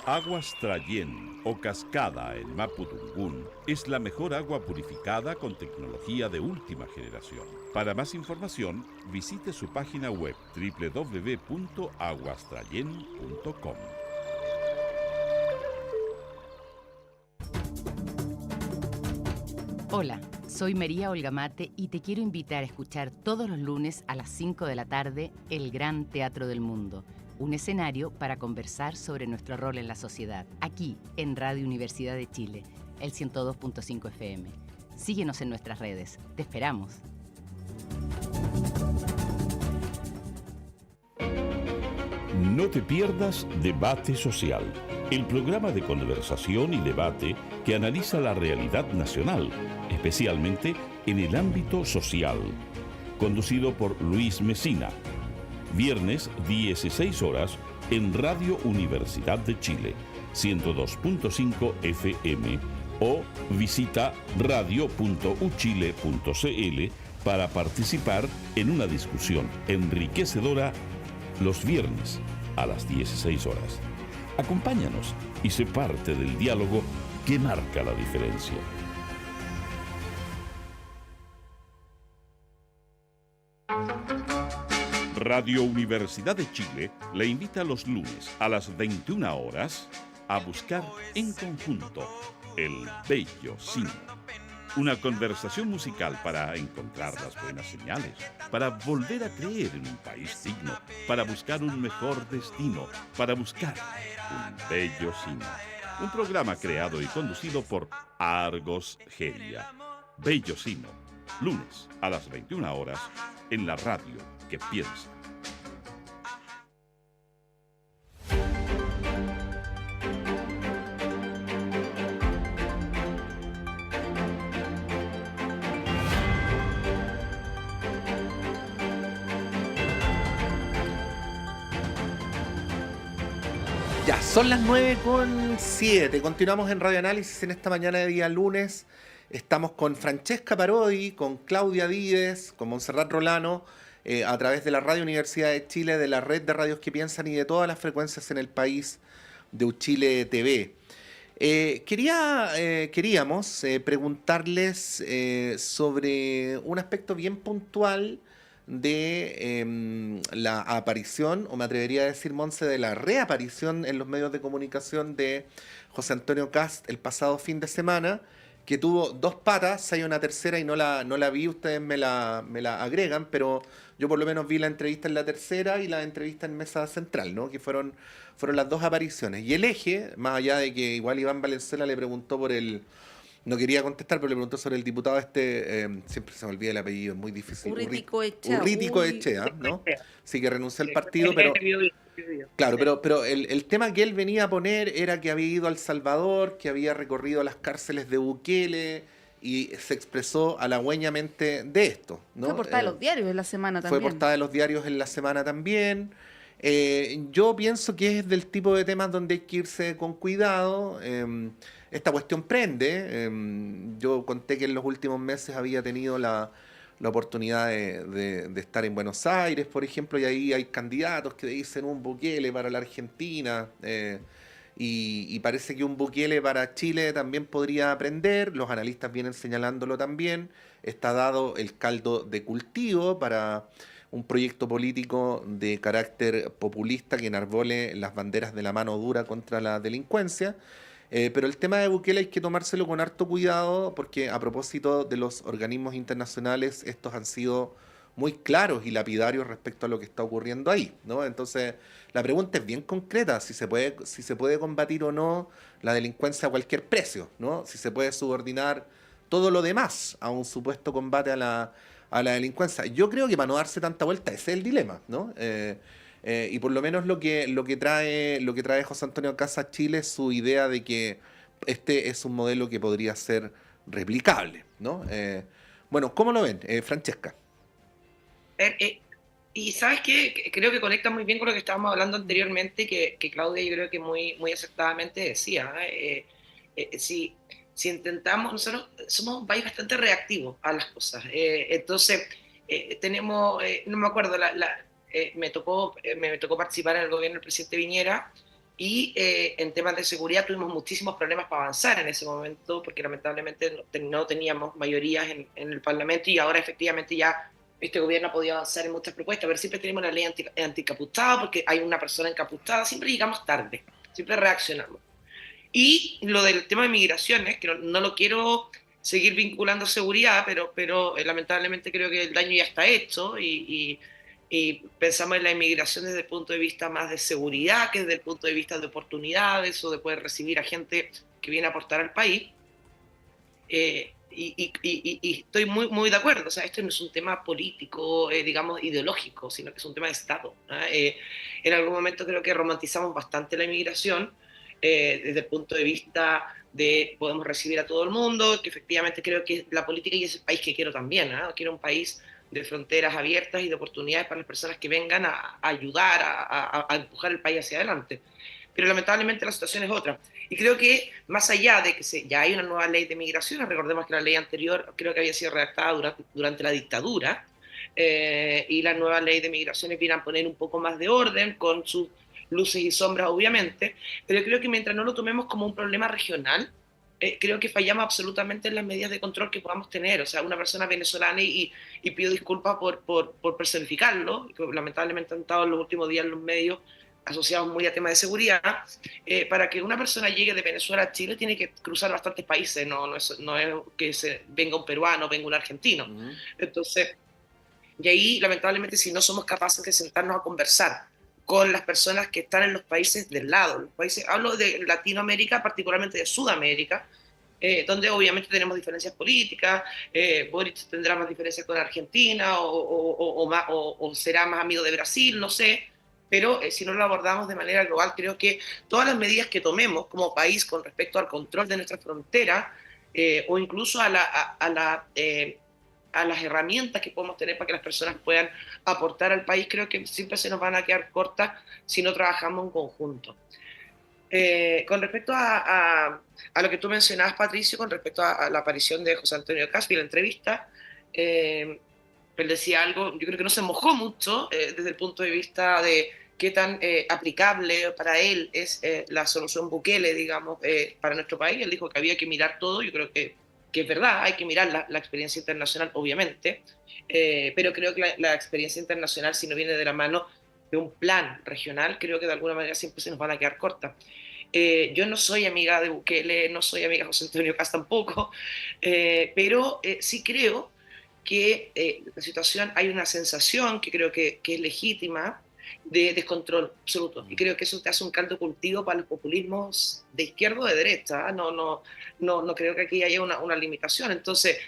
Aguas Trayén o Cascada en Mapudungún es la mejor agua purificada con tecnología de última generación. Para más información, visite su página web www.aguastrayen.com. Hola, soy María Olga Mate y te quiero invitar a escuchar todos los lunes a las 5 de la tarde El Gran Teatro del Mundo, un escenario para conversar sobre nuestro rol en la sociedad, aquí en Radio Universidad de Chile. el 102.5 FM. Síguenos en nuestras redes. Te esperamos. No te pierdas Debate Social, el programa de conversación y debate que analiza la realidad nacional, especialmente en el ámbito social. Conducido por Luis Mesina. Viernes 16 horas en Radio Universidad de Chile, 102.5 FM, o visita radio.uchile.cl para participar en una discusión enriquecedora los viernes a las 16 horas. Acompáñanos y sé parte del diálogo que marca la diferencia. Radio Universidad de Chile le invita los lunes a las 21 horas a buscar en conjunto el Bello Cine. Una conversación musical para encontrar las buenas señales, para volver a creer en un país digno, para buscar un mejor destino, para buscar un bello cine. Un programa creado y conducido por Argos Geria. Bello Cine, lunes a las 21 horas en la radio que piensa. Ya, son las 9:07. Continuamos en Radio Análisis en esta mañana de día lunes. Estamos con Francesca Parodi, con Claudia Vives, con Montserrat Rolano, a través de la Radio Universidad de Chile, de la red de radios que piensan y de todas las frecuencias en el país de Uchile TV. Queríamos preguntarles sobre un aspecto bien puntual de la aparición, o me atrevería a decir, Monse, de la reaparición en los medios de comunicación de José Antonio Kast el pasado fin de semana, que tuvo dos patas. Hay una tercera y no la vi, ustedes me la agregan, pero yo por lo menos vi la entrevista en la tercera y la entrevista en Mesa Central, ¿no? Que fueron las dos apariciones. Y el eje, más allá de que igual Iván Valenzuela le preguntó por el... No quería contestar, pero le preguntó sobre el diputado siempre se me olvida el apellido, es muy difícil. Urritico Echea, ¿no? Sí, que renunció al partido, pero... Claro, pero el tema que él venía a poner era que había ido a El Salvador, que había recorrido las cárceles de Bukele y se expresó halagüeñamente de esto, ¿no? Fue portada de los diarios en la semana también. Fue portada de los diarios en la semana también. Yo pienso que es del tipo de temas donde hay que irse con cuidado. Esta cuestión prende. Yo conté que en los últimos meses había tenido la oportunidad de estar en Buenos Aires, por ejemplo, y ahí hay candidatos que dicen un Bukele para la Argentina, y parece que un Bukele para Chile también podría aprender. Los analistas vienen señalándolo también. Está dado el caldo de cultivo para un proyecto político de carácter populista que enarbole las banderas de la mano dura contra la delincuencia. Pero el tema de Bukele hay que tomárselo con harto cuidado, porque a propósito de los organismos internacionales, estos han sido muy claros y lapidarios respecto a lo que está ocurriendo ahí, ¿no? Entonces, la pregunta es bien concreta: si se puede combatir o no la delincuencia a cualquier precio, ¿no? Si se puede subordinar todo lo demás a un supuesto combate a la delincuencia. Yo creo que para no darse tanta vuelta, ese es el dilema, ¿no? Y por lo menos lo que trae José Antonio Kast a Chile es su idea de que este es un modelo que podría ser replicable, ¿no? Bueno, ¿cómo lo ven, Francesca? Y ¿sabes qué? Creo que conecta muy bien con lo que estábamos hablando anteriormente, que Claudia yo creo que muy, muy acertadamente decía. Si intentamos, nosotros somos un país bastante reactivo a las cosas. Entonces, tenemos, no me acuerdo, me tocó participar en el gobierno del presidente Piñera, y en temas de seguridad tuvimos muchísimos problemas para avanzar en ese momento, porque lamentablemente no teníamos mayorías en el Parlamento, y ahora efectivamente ya este gobierno ha podido avanzar en muchas propuestas, pero siempre tenemos la ley anticaputada, porque hay una persona encaputada, siempre llegamos tarde, siempre reaccionamos. Y lo del tema de migraciones, que no lo quiero seguir vinculando a seguridad, pero lamentablemente creo que el daño ya está hecho, y pensamos en la inmigración desde el punto de vista más de seguridad que desde el punto de vista de oportunidades o de poder recibir a gente que viene a aportar al país. Y estoy muy de acuerdo, o sea, esto no es un tema político, digamos, ideológico, sino que es un tema de Estado, ¿no? En algún momento creo que romantizamos bastante la inmigración desde el punto de vista de podemos recibir a todo el mundo, que efectivamente creo que la política y es el país que quiero también, ¿no? Quiero un país de fronteras abiertas y de oportunidades para las personas que vengan a ayudar, a empujar el país hacia adelante. Pero lamentablemente la situación es otra. Y creo que más allá de que ya hay una nueva ley de migración, recordemos que la ley anterior creo que había sido redactada durante la dictadura, y la nueva ley de migraciones viene a poner un poco más de orden con sus luces y sombras, obviamente, pero creo que mientras no lo tomemos como un problema regional, creo que fallamos absolutamente en las medidas de control que podamos tener. O sea, una persona venezolana y pido disculpas por personificarlo, que lamentablemente han estado en los últimos días en los medios asociados muy a temas de seguridad, para que una persona llegue de Venezuela a Chile tiene que cruzar bastantes países, no es que venga un peruano, venga un argentino. Entonces, y ahí lamentablemente si no somos capaces de sentarnos a conversar con las personas que están en los países del lado, los países, hablo de Latinoamérica, particularmente de Sudamérica, donde obviamente tenemos diferencias políticas, Boric tendrá más diferencias con Argentina o será más amigo de Brasil, no sé, pero si no lo abordamos de manera global, creo que todas las medidas que tomemos como país con respecto al control de nuestra frontera, o incluso a las herramientas que podemos tener para que las personas puedan aportar al país, creo que siempre se nos van a quedar cortas si no trabajamos en conjunto. Con respecto a lo que tú mencionabas, Patricio, con respecto a la aparición de José Antonio Cast y la entrevista, él decía algo, yo creo que no se mojó mucho desde el punto de vista de qué tan aplicable para él es la solución Bukele, digamos, para nuestro país. Él dijo que había que mirar todo, yo creo que es verdad, hay que mirar la experiencia internacional, obviamente, pero creo que la experiencia internacional, si no viene de la mano de un plan regional, creo que de alguna manera siempre se nos van a quedar cortas. Yo no soy amiga de Bukele, no soy amiga de José Antonio Cast tampoco, pero sí creo que la situación, hay una sensación que creo que es legítima de descontrol absoluto. Y creo que eso te hace un caldo cultivo para los populismos de izquierda o de derecha. No creo que aquí haya una limitación. Entonces,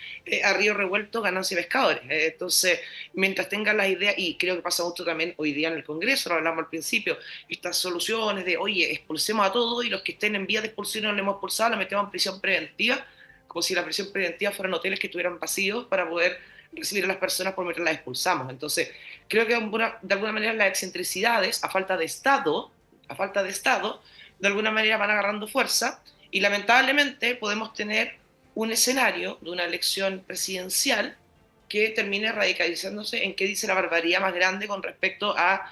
a río revuelto, ganancia y pescadores. Entonces, mientras tengan las ideas, y creo que pasa mucho también hoy día en el Congreso, lo hablamos al principio, estas soluciones de, oye, expulsemos a todos y los que estén en vía de expulsión no le hemos expulsado, la metemos en prisión preventiva, como si la prisión preventiva fueran hoteles que estuvieran vacíos para poder recibir a las personas por mientras las expulsamos. Entonces, creo que de alguna manera las excentricidades, a falta de Estado, de alguna manera van agarrando fuerza y lamentablemente podemos tener un escenario de una elección presidencial que termine radicalizándose en que dice la barbaridad más grande con respecto a...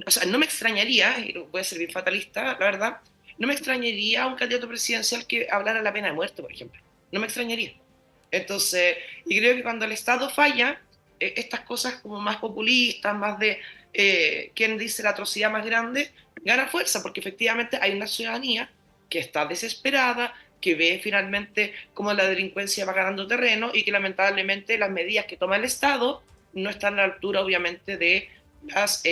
o sea, no me extrañaría, y voy a ser bien fatalista, la verdad, no me extrañaría un candidato presidencial que hablara la pena de muerte, por ejemplo. No me extrañaría. Entonces, y creo que cuando el Estado falla, estas cosas como más populistas, más de quién dice la atrocidad más grande, gana fuerza, porque efectivamente hay una ciudadanía que está desesperada, que ve finalmente cómo la delincuencia va ganando terreno y que lamentablemente las medidas que toma el Estado no están a la altura, obviamente, de las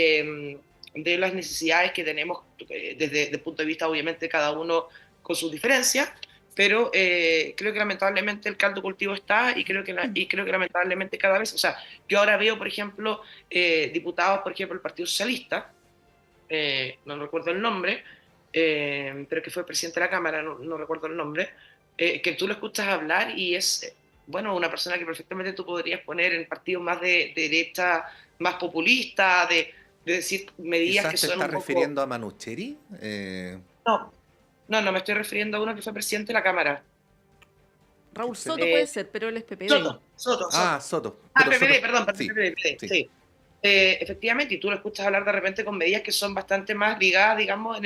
necesidades que tenemos desde el punto de vista, obviamente, cada uno con sus diferencias. Pero creo que lamentablemente el caldo cultivo está y creo que lamentablemente cada vez, o sea, yo ahora veo, por ejemplo, diputados, por ejemplo, el Partido Socialista, no recuerdo el nombre, pero que fue presidente de la Cámara, no recuerdo el nombre, que tú lo escuchas hablar y es, bueno, una persona que perfectamente tú podrías poner en partidos más de derecha, más populista, de decir medidas Quizás que te son estás un poco... refiriendo a Manucheri. No, me estoy refiriendo a uno que fue presidente de la Cámara. Raúl Soto puede ser, pero él es PPD. Soto. Soto. PPD, Soto, perdón, sí, PPD, sí. Efectivamente, y tú lo escuchas hablar de repente con medidas que son bastante más ligadas, digamos,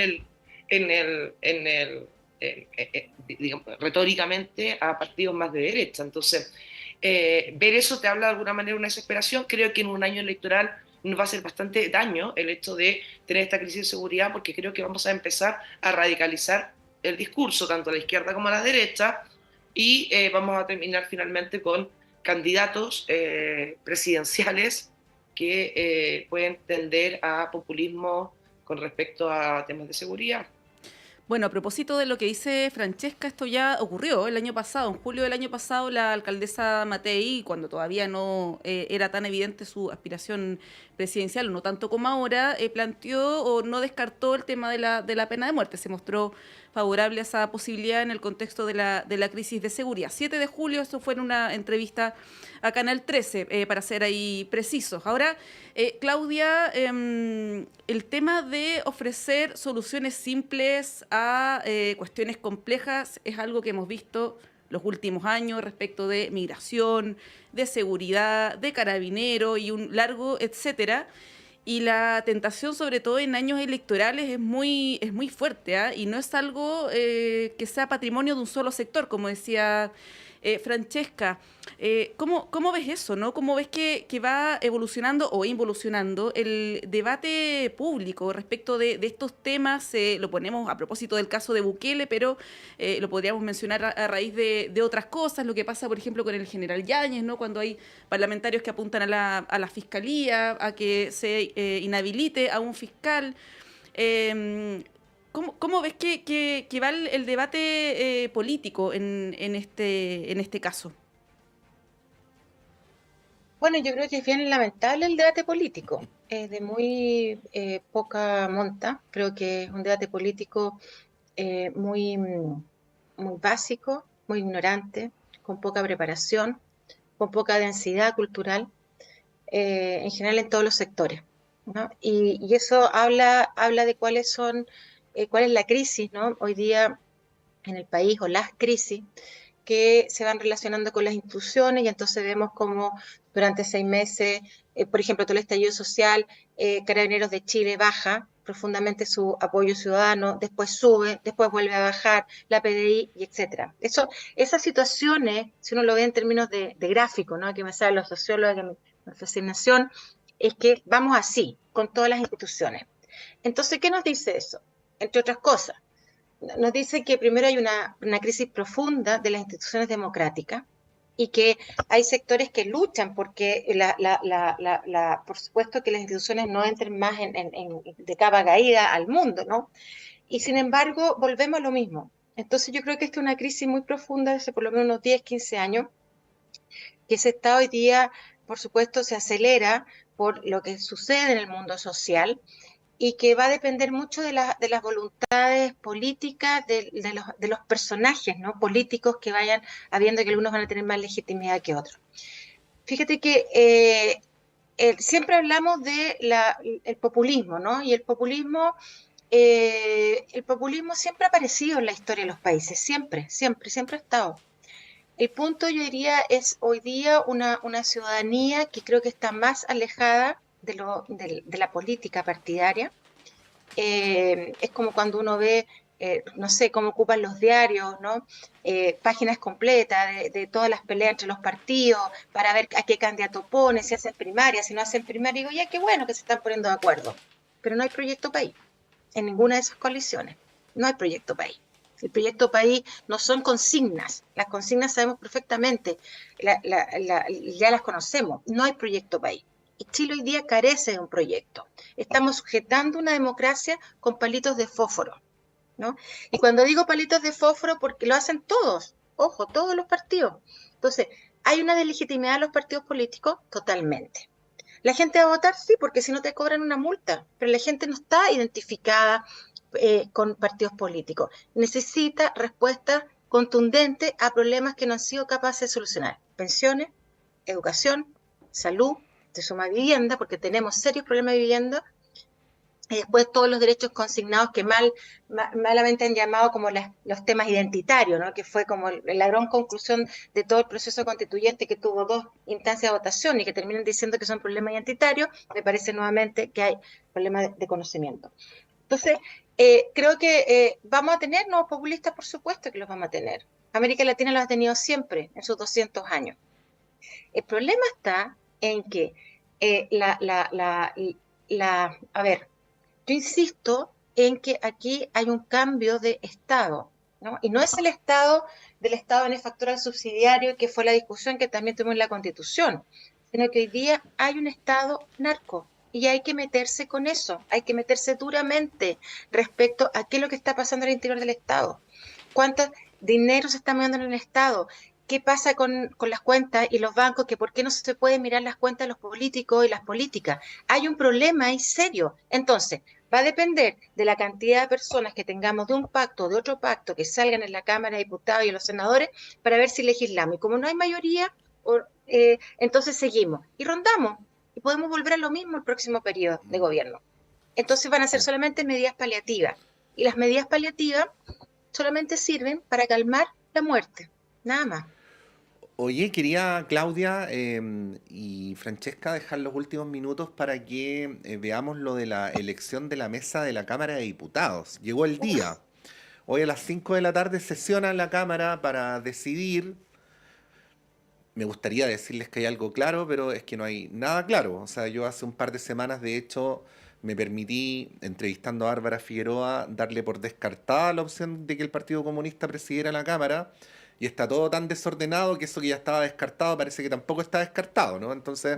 digamos, retóricamente a partidos más de derecha. Entonces, ver eso te habla de alguna manera de una desesperación. Creo que en un año electoral nos va a hacer bastante daño el hecho de tener esta crisis de seguridad, porque creo que vamos a empezar a radicalizar el discurso, tanto a la izquierda como a la derecha, y vamos a terminar finalmente con candidatos presidenciales que pueden tender a populismo con respecto a temas de seguridad. Bueno, a propósito de lo que dice Francesca, esto ya ocurrió el año pasado. En julio del año pasado, la alcaldesa Matei, cuando todavía no era tan evidente su aspiración presidencial, no tanto como ahora, planteó o no descartó el tema de la pena de muerte. Se mostró favorable a esa posibilidad en el contexto de la crisis de seguridad. 7 de julio, eso fue en una entrevista a Canal 13, para ser ahí precisos. Ahora, Claudia, el tema de ofrecer soluciones simples a cuestiones complejas es algo que hemos visto los últimos años respecto de migración, de seguridad, de carabineros y un largo etcétera. Y la tentación, sobre todo en años electorales, es muy fuerte, ¿ah? Y no es algo que sea patrimonio de un solo sector, como decía Francesca. ¿Cómo ves eso, no? ¿Cómo ves que va evolucionando o involucionando el debate público respecto de estos temas? Lo ponemos a propósito del caso de Bukele, pero lo podríamos mencionar a raíz de otras cosas, lo que pasa, por ejemplo, con el general Yáñez, ¿no? Cuando hay parlamentarios que apuntan a la fiscalía, a que se inhabilite a un fiscal. ¿Cómo ves que va el debate político en este caso? Bueno, yo creo que es bien lamentable el debate político. Es de muy poca monta. Creo que es un debate político muy básico, muy ignorante, con poca preparación, con poca densidad cultural, en general en todos los sectores, ¿no? Y eso habla de cuál es la crisis, ¿no? Hoy día en el país, o las crisis que se van relacionando con las instituciones, y entonces vemos como durante 6 meses, por ejemplo, todo el estallido social, Carabineros de Chile baja profundamente su apoyo ciudadano, después sube, después vuelve a bajar, la PDI, y etcétera. Esas situaciones, si uno lo ve en términos de gráfico, ¿no? Que me saben los sociólogos, que mi fascinación, es que vamos así, con todas las instituciones. Entonces, ¿qué nos dice eso? Entre otras cosas, nos dice que primero hay una crisis profunda de las instituciones democráticas, y que hay sectores que luchan porque por supuesto que las instituciones no entren más de capa caída al mundo, ¿no? Y sin embargo, volvemos a lo mismo. Entonces yo creo que esta es una crisis muy profunda de hace por lo menos unos 10, 15 años, que se está hoy día, por supuesto, se acelera por lo que sucede en el mundo social, y que va a depender mucho de las voluntades políticas de los personajes, ¿no? Políticos que vayan habiendo, que algunos van a tener más legitimidad que otros. Fíjate que siempre hablamos el populismo, ¿no? Y el populismo siempre ha aparecido en la historia de los países, siempre ha estado. El punto, yo diría, es hoy día una ciudadanía que creo que está más alejada de la política partidaria. Es como cuando uno ve, no sé, cómo ocupan los diarios, ¿no? Páginas completas de todas las peleas entre los partidos para ver a qué candidato pone, si hacen primaria, si no hacen primaria. Digo, ya qué bueno que se están poniendo de acuerdo, pero no hay proyecto país en ninguna de esas coaliciones. No hay proyecto país. El proyecto país no son consignas. Las consignas sabemos perfectamente, ya las conocemos. No hay proyecto país. Y Chile hoy día carece de un proyecto. Estamos sujetando una democracia con palitos de fósforo, ¿no? Y cuando digo palitos de fósforo, porque lo hacen todos, ojo, todos los partidos. Entonces, ¿hay una deslegitimidad de los partidos políticos? Totalmente. ¿La gente va a votar? Sí, porque si no te cobran una multa, pero la gente no está identificada con partidos políticos. Necesita respuestas contundentes a problemas que no han sido capaces de solucionar. Pensiones, educación, salud, se suma vivienda, porque tenemos serios problemas de vivienda, y después todos los derechos consignados que malamente han llamado como los temas identitarios, ¿no? Que fue como la gran conclusión de todo el proceso constituyente, que tuvo 2 instancias de votación y que terminan diciendo que son problemas identitarios. Me parece nuevamente que hay problemas de conocimiento. Entonces, creo que vamos a tener nuevos populistas, por supuesto que los vamos a tener. América Latina los ha tenido siempre en sus 200 años. El problema está en que, a ver, yo insisto en que aquí hay un cambio de Estado, ¿no? Y no es el Estado del Estado benefactor subsidiario, que fue la discusión que también tuvimos en la Constitución, sino que hoy día hay un Estado narco, y hay que meterse con eso, hay que meterse duramente respecto a qué es lo que está pasando al interior del Estado, cuánto dinero se está moviendo en el Estado, qué pasa con las cuentas y los bancos, que por qué no se pueden mirar las cuentas de los políticos y las políticas. Hay un problema ahí serio. Entonces, va a depender de la cantidad de personas que tengamos de un pacto o de otro pacto que salgan en la Cámara de Diputados y en los senadores para ver si legislamos. Y como no hay mayoría, entonces seguimos y rondamos y podemos volver a lo mismo el próximo periodo de gobierno. Entonces van a ser solamente medidas paliativas y las medidas paliativas solamente sirven para calmar la muerte, nada más. Oye, quería Claudia y Francesca dejar los últimos minutos para que veamos lo de la elección de la mesa de la Cámara de Diputados. Llegó el día. Hoy a las 5 de la tarde sesiona la Cámara para decidir. Me gustaría decirles que hay algo claro, pero es que no hay nada claro. O sea, yo hace un par de semanas, de hecho, me permití, entrevistando a Bárbara Figueroa, darle por descartada la opción de que el Partido Comunista presidiera la Cámara, y está todo tan desordenado que eso que ya estaba descartado parece que tampoco está descartado, ¿no? Entonces,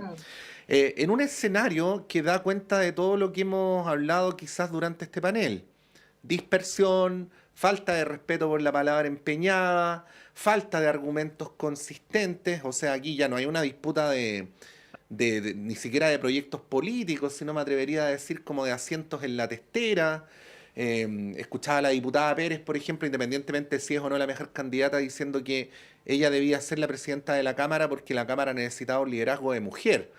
en un escenario que da cuenta de todo lo que hemos hablado quizás durante este panel: dispersión, falta de respeto por la palabra empeñada, falta de argumentos consistentes. O sea, aquí ya no hay una disputa ni siquiera de proyectos políticos, sino me atrevería a decir como de asientos en la testera. Escuchaba a la diputada Pérez, por ejemplo, independientemente de si es o no la mejor candidata, diciendo que ella debía ser la presidenta de la Cámara porque la Cámara necesitaba un liderazgo de mujer.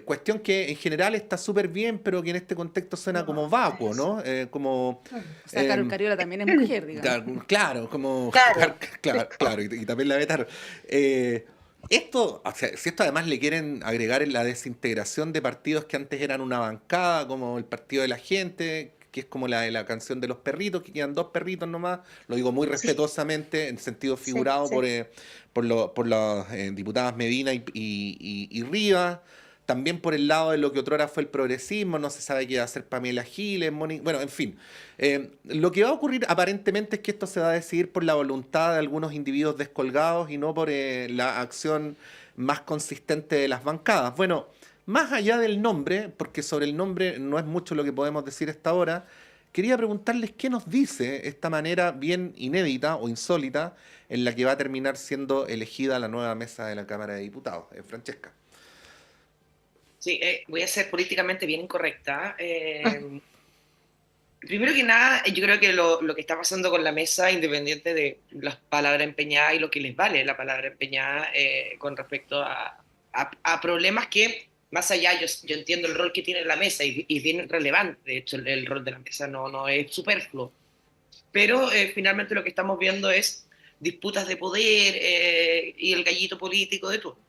Cuestión que en general está súper bien, pero que en este contexto suena como vacuo, ¿no? O sea, Carol Cariola también es mujer, digamos. Claro, como... Claro. Claro, y también la vetaron. Esto, o sea, si esto además le quieren agregar en la desintegración de partidos que antes eran una bancada, como el Partido de la Gente, que es como la de la canción de los perritos, que quedan dos perritos nomás, lo digo muy respetuosamente, en sentido figurado sí. por las diputadas Medina y Rivas. También por el lado de lo que otrora fue el progresismo, no se sabe qué va a hacer Pamela Giles, bueno, en fin. Lo que va a ocurrir aparentemente es que esto se va a decidir por la voluntad de algunos individuos descolgados y no por la acción más consistente de las bancadas. Bueno, más allá del nombre, porque sobre el nombre no es mucho lo que podemos decir hasta ahora, quería preguntarles qué nos dice esta manera bien inédita o insólita en la que va a terminar siendo elegida la nueva mesa de la Cámara de Diputados. Francesca. Sí, voy a ser políticamente bien incorrecta. Primero que nada, yo creo que lo que está pasando con la mesa, independiente de las palabras empeñadas y lo que les vale la palabra empeñada con respecto a problemas que, más allá, yo entiendo el rol que tiene la mesa y es bien relevante, de hecho, el rol de la mesa no es superfluo. Pero finalmente lo que estamos viendo es disputas de poder y el gallito político de turno.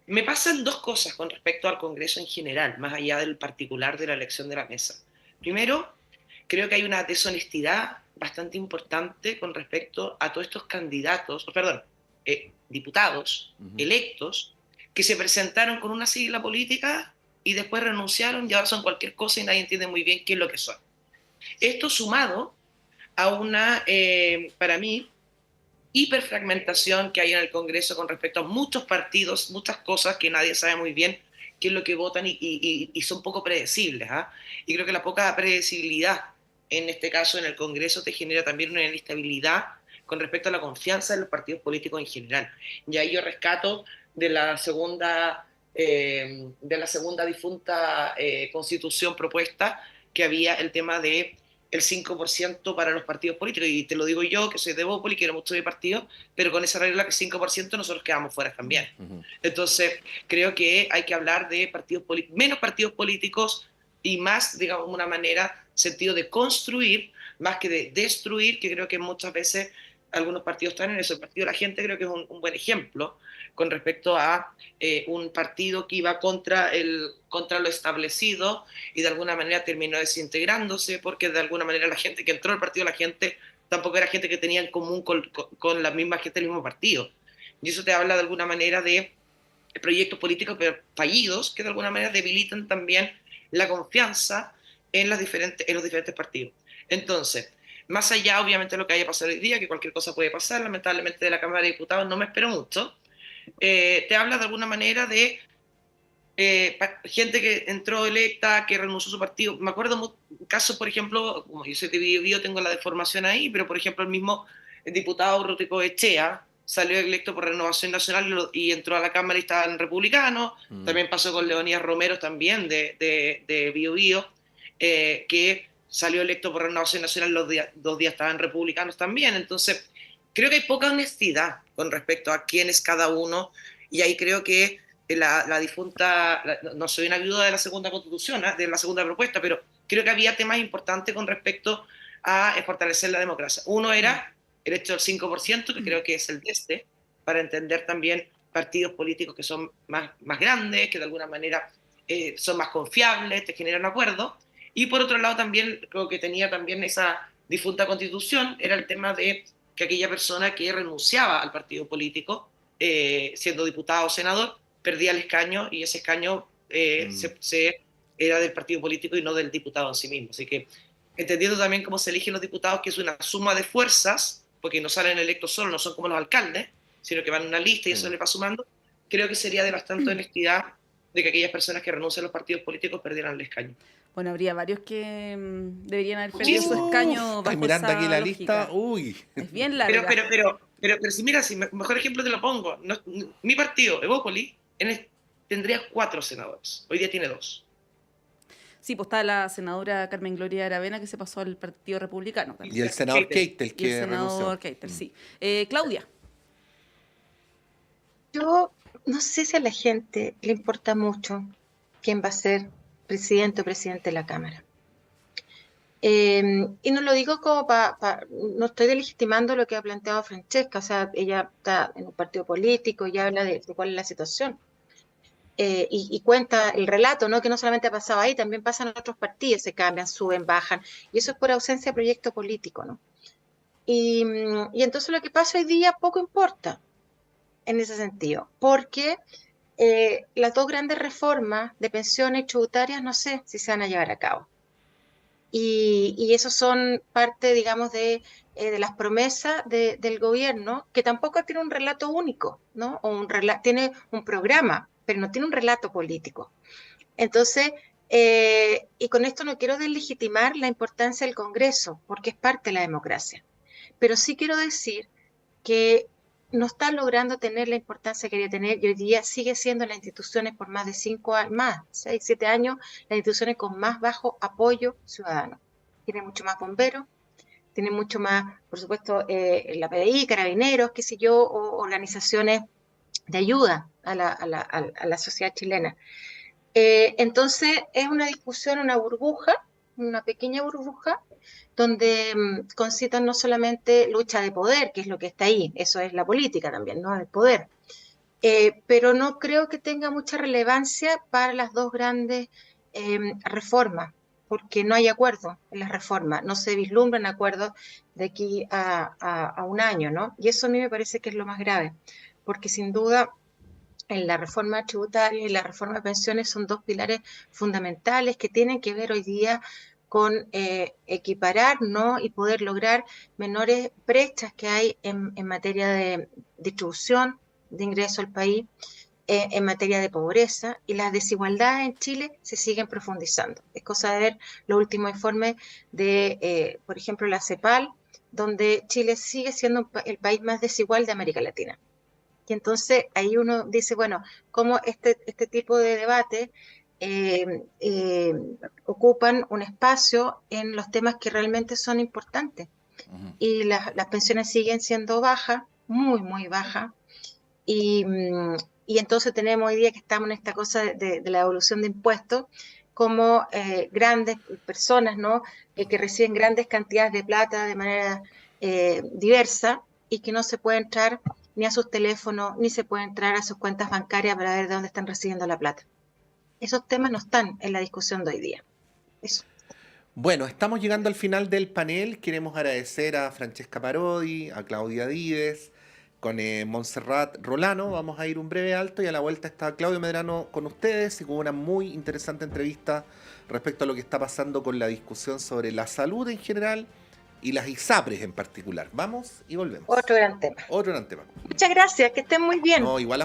Me pasan dos cosas con respecto al Congreso en general, más allá del particular de la elección de la mesa. Primero, creo que hay una deshonestidad bastante importante con respecto a todos estos candidatos, diputados electos, que se presentaron con una sigla política y después renunciaron y ahora son cualquier cosa y nadie entiende muy bien qué es lo que son. Esto sumado a una, para mí, hiperfragmentación que hay en el Congreso con respecto a muchos partidos, muchas cosas que nadie sabe muy bien qué es lo que votan y son poco predecibles. Y creo que la poca predecibilidad, en este caso en el Congreso, te genera también una inestabilidad con respecto a la confianza de los partidos políticos en general. Y ahí yo rescato de la segunda difunta constitución propuesta, que había el tema de el 5% para los partidos políticos, y te lo digo yo, que soy de Bópoli, quiero mucho de partido, pero con esa regla que 5% nosotros quedamos fuera también. Entonces, creo que hay que hablar de menos partidos políticos y más, digamos, una manera, sentido de construir, más que de destruir, que creo que muchas veces algunos partidos están en eso. El Partido de la Gente creo que es un buen ejemplo con respecto a un partido que iba contra lo establecido y de alguna manera terminó desintegrándose, porque de alguna manera la gente que entró al Partido de la Gente tampoco era gente que tenía en común con la misma gente del mismo partido. Y eso te habla de alguna manera de proyectos políticos fallidos que de alguna manera debilitan también la confianza en los diferentes partidos. Entonces, más allá, obviamente, de lo que haya pasado hoy día, que cualquier cosa puede pasar, lamentablemente de la Cámara de Diputados no me espero mucho, te habla de alguna manera de gente que entró electa, que renunció a su partido. Me acuerdo casos, por ejemplo, como yo soy de Biobío, tengo la deformación ahí, pero por ejemplo el mismo diputado Rutico Echea salió electo por Renovación Nacional y entró a la Cámara y estaba en republicano. También pasó con Leonidas Romero también de Biobío, que salió electo por Renovación Nacional, los 2 días estaban republicanos también. Entonces creo que hay poca honestidad con respecto a quién es cada uno, y ahí creo que la difunta, no soy una viuda de la segunda constitución, de la segunda propuesta, pero creo que había temas importantes con respecto a fortalecer la democracia. Uno era el hecho del 5%, que creo que es el de para entender también partidos políticos que son más grandes, que de alguna manera son más confiables, te generan acuerdos. Y por otro lado también, creo que tenía también esa difunta constitución, era el tema de que aquella persona que renunciaba al partido político, siendo diputado o senador, perdía el escaño, y ese escaño era del partido político y no del diputado en sí mismo. Así que, entendiendo también cómo se eligen los diputados, que es una suma de fuerzas, porque no salen electos solos, no son como los alcaldes, sino que van en una lista y eso le va sumando, creo que sería de bastante honestidad de que aquellas personas que renuncian a los partidos políticos perdieran el escaño. Bueno, habría varios que deberían haber perdido su escaño bajo mirando esa aquí la lógica. lista, uy. Es bien larga. Pero si mira, mejor ejemplo te lo pongo. Mi partido, Evópoli, tendría 4 senadores. Hoy día tiene 2. Sí, pues está la senadora Carmen Gloria Aravena, que se pasó al Partido Republicano también. Y el senador Keitel, Y el que renunció. senador Keitel, sí. Claudia. Yo no sé si a la gente le importa mucho quién va a ser presidente o presidente de la Cámara. Y no lo digo como no estoy delegitimando lo que ha planteado Francesca, o sea, ella está en un partido político y habla de cuál es la situación. Y cuenta el relato, ¿no? Que no solamente ha pasado ahí, también pasa en otros partidos, se cambian, suben, bajan, y eso es por ausencia de proyecto político, ¿no? Y entonces lo que pasa hoy día poco importa en ese sentido, porque las 2 grandes reformas de pensiones tributarias no sé si se van a llevar a cabo. Y eso son parte, digamos, de las promesas del gobierno, que tampoco tiene un relato único, ¿no? Tiene un programa, pero no tiene un relato político. Entonces, y con esto no quiero deslegitimar la importancia del Congreso, porque es parte de la democracia, pero sí quiero decir que no está logrando tener la importancia que quería tener, y hoy día sigue siendo las instituciones por más de 5 años, 6, 7 años, las instituciones con más bajo apoyo ciudadano. Tiene mucho más bomberos, tiene mucho más, por supuesto, la PDI, carabineros, qué sé yo, o organizaciones de ayuda a la sociedad chilena. Entonces es una discusión, una burbuja, una pequeña burbuja, donde concitan no solamente lucha de poder, que es lo que está ahí, eso es la política también, ¿no? El poder. Pero no creo que tenga mucha relevancia para las 2 grandes reformas, porque no hay acuerdo en las reformas, no se vislumbran acuerdos de aquí a un año, ¿no? Y eso a mí me parece que es lo más grave, porque sin duda en la reforma tributaria y la reforma de pensiones son 2 pilares fundamentales que tienen que ver hoy día con equiparar, ¿no? Y poder lograr menores brechas que hay en materia de distribución de ingreso al país, en materia de pobreza, y las desigualdades en Chile se siguen profundizando. Es cosa de ver los últimos informes de, por ejemplo, la CEPAL, donde Chile sigue siendo el país más desigual de América Latina. Y entonces ahí uno dice, bueno, cómo este tipo de debate ocupan un espacio en los temas que realmente son importantes. Y las pensiones siguen siendo bajas, muy, muy bajas. Y entonces tenemos hoy día que estamos en esta cosa de la devolución de impuestos, como grandes personas, ¿no? Que reciben grandes cantidades de plata de manera diversa, y que no se puede entrar ni a sus teléfonos, ni se puede entrar a sus cuentas bancarias para ver de dónde están recibiendo la plata. Esos temas no están en la discusión de hoy día. Eso. Bueno, estamos llegando al final del panel. Queremos agradecer a Francesca Parodi, a Claudia Dives, con Montserrat Rolano. Vamos a ir un breve alto y a la vuelta está Claudio Medrano con ustedes y con una muy interesante entrevista respecto a lo que está pasando con la discusión sobre la salud en general y las ISAPRES en particular. Vamos y volvemos. Otro gran tema. Otro gran tema. Muchas gracias, que estén muy bien. No, igual a